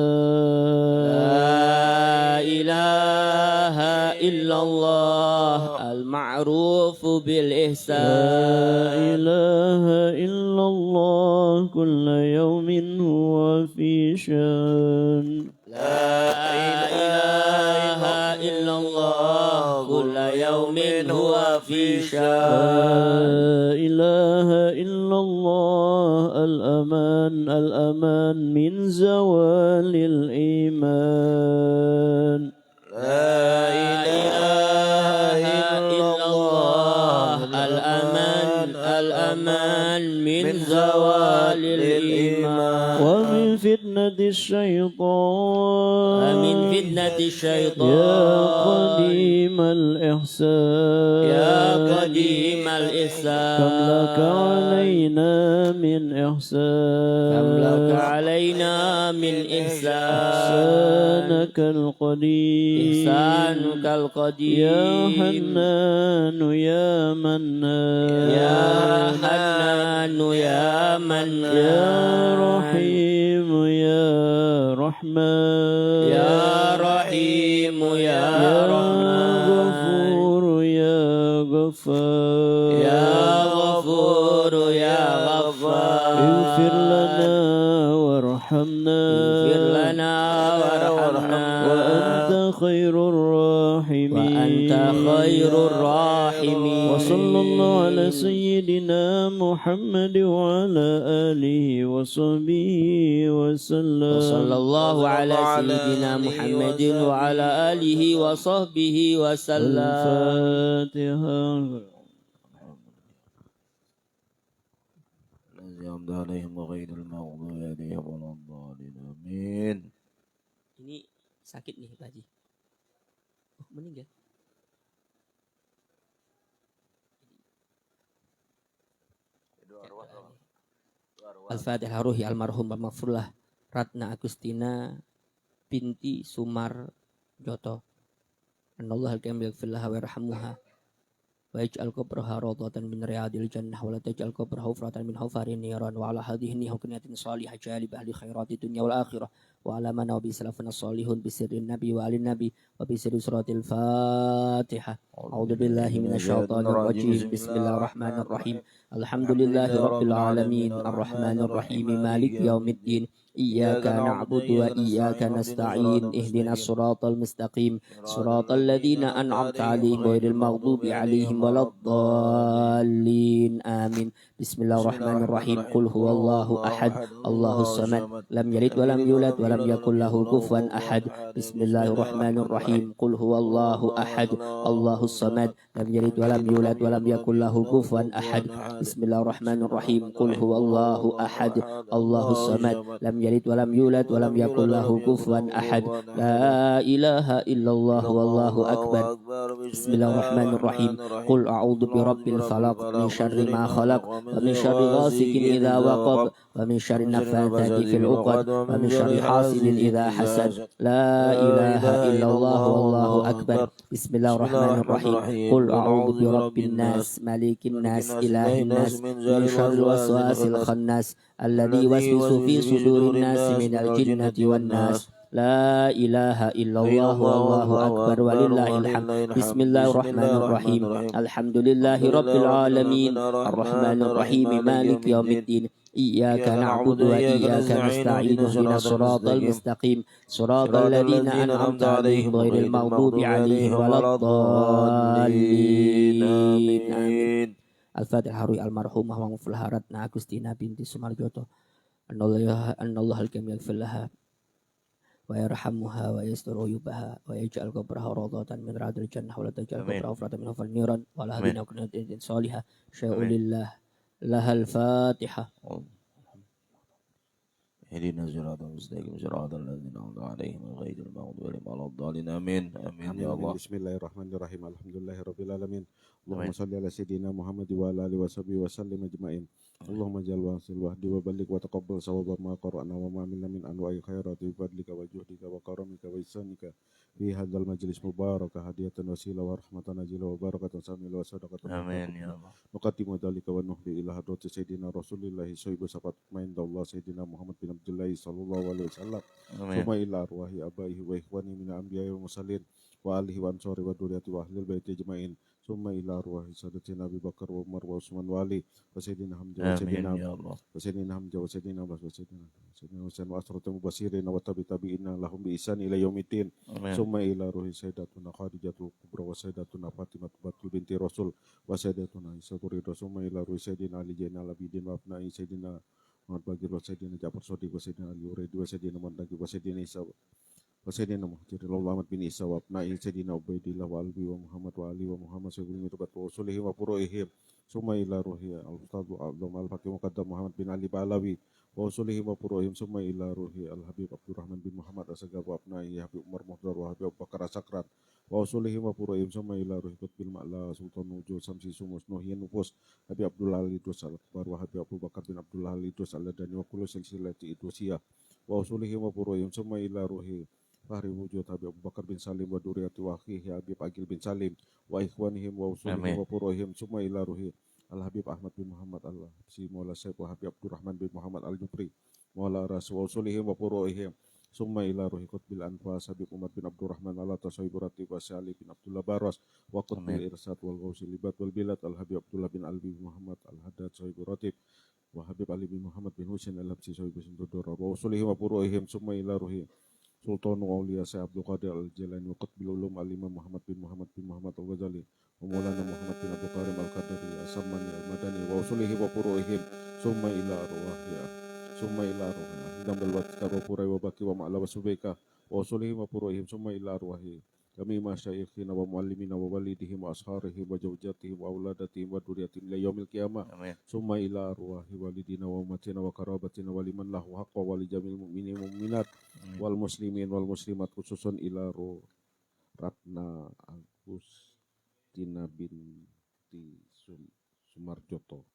لا إله إلا الله المعروف لا بالإحسان إله إلا الله كل يوم هو في شان لا إله إلا الله كل يوم هو في لا شان إله إلا الله الأمان الأمان من زوال الإيمان لا إله إلا الله الأمان الأمان من زوال الإيمان ومن فتنة الشيطان ومن فتنة يا الشيطان قديم الإحسان يا قديم قديم الإحسان كم لك علينا من إحسان كم لك علينا من إحسان إحسانك القديم إحسانك القديم يا حنان يا منان يا حنان يا منان يا رحيم يا رحمن يا رحيم يا رحمن غفور يا غفار يا غفور يا غفار اغفر لنا وارحمنا اغفر لنا وارحمنا وأنت خير الراحمين وأنت خير الراحمين وصلى الله على سيدنا محمد وعلى آله وصحبه وسلم وصلى الله على سيدنا محمد وعلى آله وصحبه وسلم الفاتحة الذي أنعمت عليهم غير المغضوب عليهم ولا الضالين آمين. Ini sakit nih Pak Haji. Oh, meninggal. Al-Fatihah ruhi almarhum Maghfurlah Ratna Agustina binti Sumar Joto. Anallahu al-kamil yaghfirlaha wa yarhamuha wa yaj'al qabraha rawdatan min riyadil jannah wa la taj'al qabraha hufratan min hufarin niran wa ala hadhihi nihukniyatin salihah jalib ahli khairati dunya wal akhirah wa ala man wa bi salafuna salihun bi sirrin nabi wa alin nabi wa bi sirri suratil Fatihah. A'udzu billahi minasyaitonir rajim. Bismillahirrahmanirrahim. Alhamdulillahi rabbil alamin arrahmanir rahim maliki yaumiddin. إياك نعبد وإياك نستعين اهدنا الصراط المستقيم صراط الذين أنعمت عليهم غير المغضوب عليهم ولا الضالين آمين بسم الله الرحمن الرحيم قل هو الله أحد الله الصمد لم يلد ولم يولد ولم يكن له كفوا أحد بسم الله الرحمن الرحيم قل هو الله أحد الله الصمد لم يلد ولم يولد ولم يكن له كفوا أحد بسم الله الرحمن الرحيم قل هو الله أحد الله الصمد لم يلد ولم يولد ولم يكن له كفوا أحد لا إله إلا الله والله أكبر بسم الله الرحمن الرحيم قل أعوذ برب الفلق من شر ما خلق ومن شر غاسق إذا وقب ومن شر النفاثات في العقد ومن شر حاسد إذا حسد لا إله إلا الله والله أكبر بسم الله الرحمن الرحيم قل أعوذ برب الناس ملك الناس إله الناس من شر الوسواس الخناس الذي يوسوس في صدور الناس من الجنة والناس لا إله إلا الله والله أكبر ولله الحمد بسم الله الرحمن الرحيم الحمد لله رب العالمين الرحمن الرحيم مالك يوم الدين إياك نعبد وإياك نستعين اهدنا الصراط المستقيم صراط الذين أنعمت عليهم غير المغضوب عليهم ولا الضالين آمين. Al-Fatihah Harui almarhumah wa Maghfurlah Ratna Agustina binti Sumarjoto. Anallahu al-kamil yaghfirlaha wa yarhamuha wa yastur uyubaha wa yaj'al qabraha rawdatan min riyadil jannah wa la taj'al qabraha hufratan min hufal niran wa la hadina kunatin salihah syai'ulillah lahal Fatihah. اهدنا الصراط المستقيم صراط الذين أنعمت عليهم غير المغضوب عليهم ولا الضالين آمين آمين يا الله. بسم الله الرحمن الرحيم الحمد لله رب العالمين اللهم صل على سيدنا محمد وعلى آله وصحبه وسلم أجمعين اللهم اجعل واصل وحدي وبلغ وتقبل صواب ما قرأنا وما عملنا من أنواع خيرات بفضلك وجودك وكرمك وإحسانك في هذا المجلس مبارك هدية وسيلة ورحمة نزيلة وبركة شاملة وصدقة آمين يا الله. نقدم ذلك ونهدي إلى حضرة سيدنا رسول الله صحيح سبات عند الله سيدنا محمد بن عبد الله صلى الله عليه وسلم ثم إلى أرواح آبائه وإخوانه من الأنبياء والمرسلين وآله وأنصاره وذريته وأهل البيت أجمعين ثم إلى أرواح سادتنا أبي بكر وعمر وعثمان وعلي وسيدنا حمزة وسيدنا حمزة وسيدنا عباس وسيدنا حسين وأسرة المبشرين والتابعين لهم بإحسان إلى يوم الدين ثم إلى روح سيدتنا خديجة الكبرى وسيدتنا فاطمة بنت رسول وسيدتنا عائشة رضا ثم إلى روح سيدنا علي زين العابدين وأبناء سيدنا محمد باقر وسيدنا جعفر صديق وسيدنا علي وريدي وسيدنا محمد وسيدنا عيسى وسيدنا محمد محمد بن عيسى وأبناء سيدنا عبيد الله وألبي ومحمد وعلي ومحمد سيدنا متبت ورسوله وفروعهم ثم إلى روح الأستاذ عبد الفقيه مقدم محمد بن علي بعلوي وصله وفروعهم ثم إلى روح الحبيب عبد الرحمن بن محمد أسقر وأبنائه حبيب عمر مهدر وحبيب أبو بكر سكرات وأصولهم وفروعهم ثم إلى روح قطب المعلى سلطان وجود سمسي سموس نوهي نفوس أبي عبد الله الإدريس الأكبر وأبي أبو بكر بن عبد الله الإدريس الأدني وكل سلسلة إدريسية وأصولهم وفروعهم ثم إلى روح فهر وجود أبي أبو بكر بن سالم ودورية وأخيه أبي أجل بن سالم وإخوانهم وأصولهم وفروعهم ثم إلى روح الحبيب أحمد بن محمد الحبسي مولى سيف وحبيب عبد الرحمن بن محمد الجبري مولى رأس وأصولهم وفروعهم ثم إلى روح قطب الأنفاس حبيب عمر بن عبد الرحمن على تصيب رتيب وسالي بن عبد الله باروس وقطب الإرساد والغوث الإباد والبلاد الحبيب عبد الله بن علي بن محمد الحداد صيب رتيب وحبيب علي بن محمد بن حسين الحبسي صيب سندودور وأصولهم وفروعهم ثم إلى روح سلطان أولياء سيد عبد القادر الجيلاني وقطب العلوم الإمام محمد بن محمد الغزالي ومولانا محمد بن عبد الكريم القدري السماني المدني وأصولهم وفروعهم ثم إلى أرواح دم الواتكار وفروع وباقي ومعلا وسبيكة وأصولهم وفروعهم ثم إلى أرواح جميع مشايخنا ومعلمنا ووالدهم وأصهارهم وزوجاتهم وأولادهم وذريتهم إلى يوم القيامة ثم إلى أرواح والدنا وأمتنا وقرابتنا ولمن له حق ولجميع المؤمنين والمؤمنات والmuslimin wal muslimat khususun ila Ratna Agustina binti Sumarjoto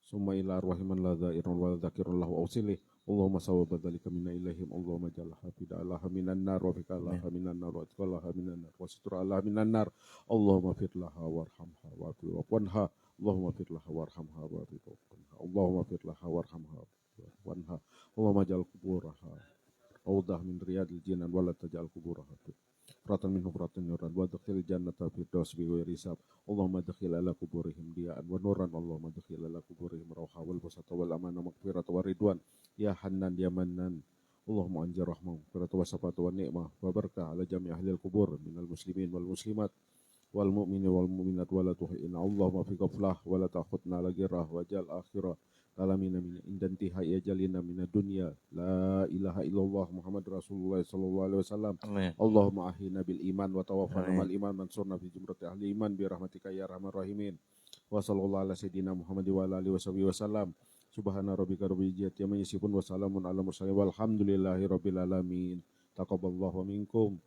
summa ila arwahiman la dhairun wa dhakirun lahu awsilih Allahumma sawaba dhalika minna ilaihim Allahumma jalla hafida alaha minan nar wa fika alaha minan nar wa itqalaha minan nar wa situra alaha minan nar Allahumma firlaha warhamha wa wanha Allahumma firlaha warhamha wa wanha Allahumma firlaha warhamha wanha Allahumma jal kuburaha أوضح من رياض الجنان ولا تجعل قبورها فرatan minhu فرatan nuran wa dakhil jannata firdaus bi ghairi hisab Allahumma dakhil ala kuburihim diya'an wa nuran Allahumma dakhil ala kuburihim rauha wal basata wal amana maghfirata wa ridwan ya hannan ya mannan Allahumma anjir rahmah maghfirata wa safata wa ni'mah wa barakah ala jami' ahli al-kubur minal muslimin wal muslimat wal mu'mini wal mu'minat wa la tuhina Allahumma fi ghaflah wa la ta'khudna ala girah wa jal akhirah kalamina min indantiha ya jalina min dunya la ilaha illallah Muhammad Rasulullah sallallahu alaihi wasallam Allahumma ahina bil iman wa tawaffana mal iman mansurna fi jumrati ahli iman bi rahmatika ya arhamar rahimin wa sallallahu ala sayidina Muhammad wa ala alihi wasallam subhana rabbika rabbil izzati amma yasifun wa salamun ala mursalin walhamdulillahi rabbil alamin taqabbalallahu minkum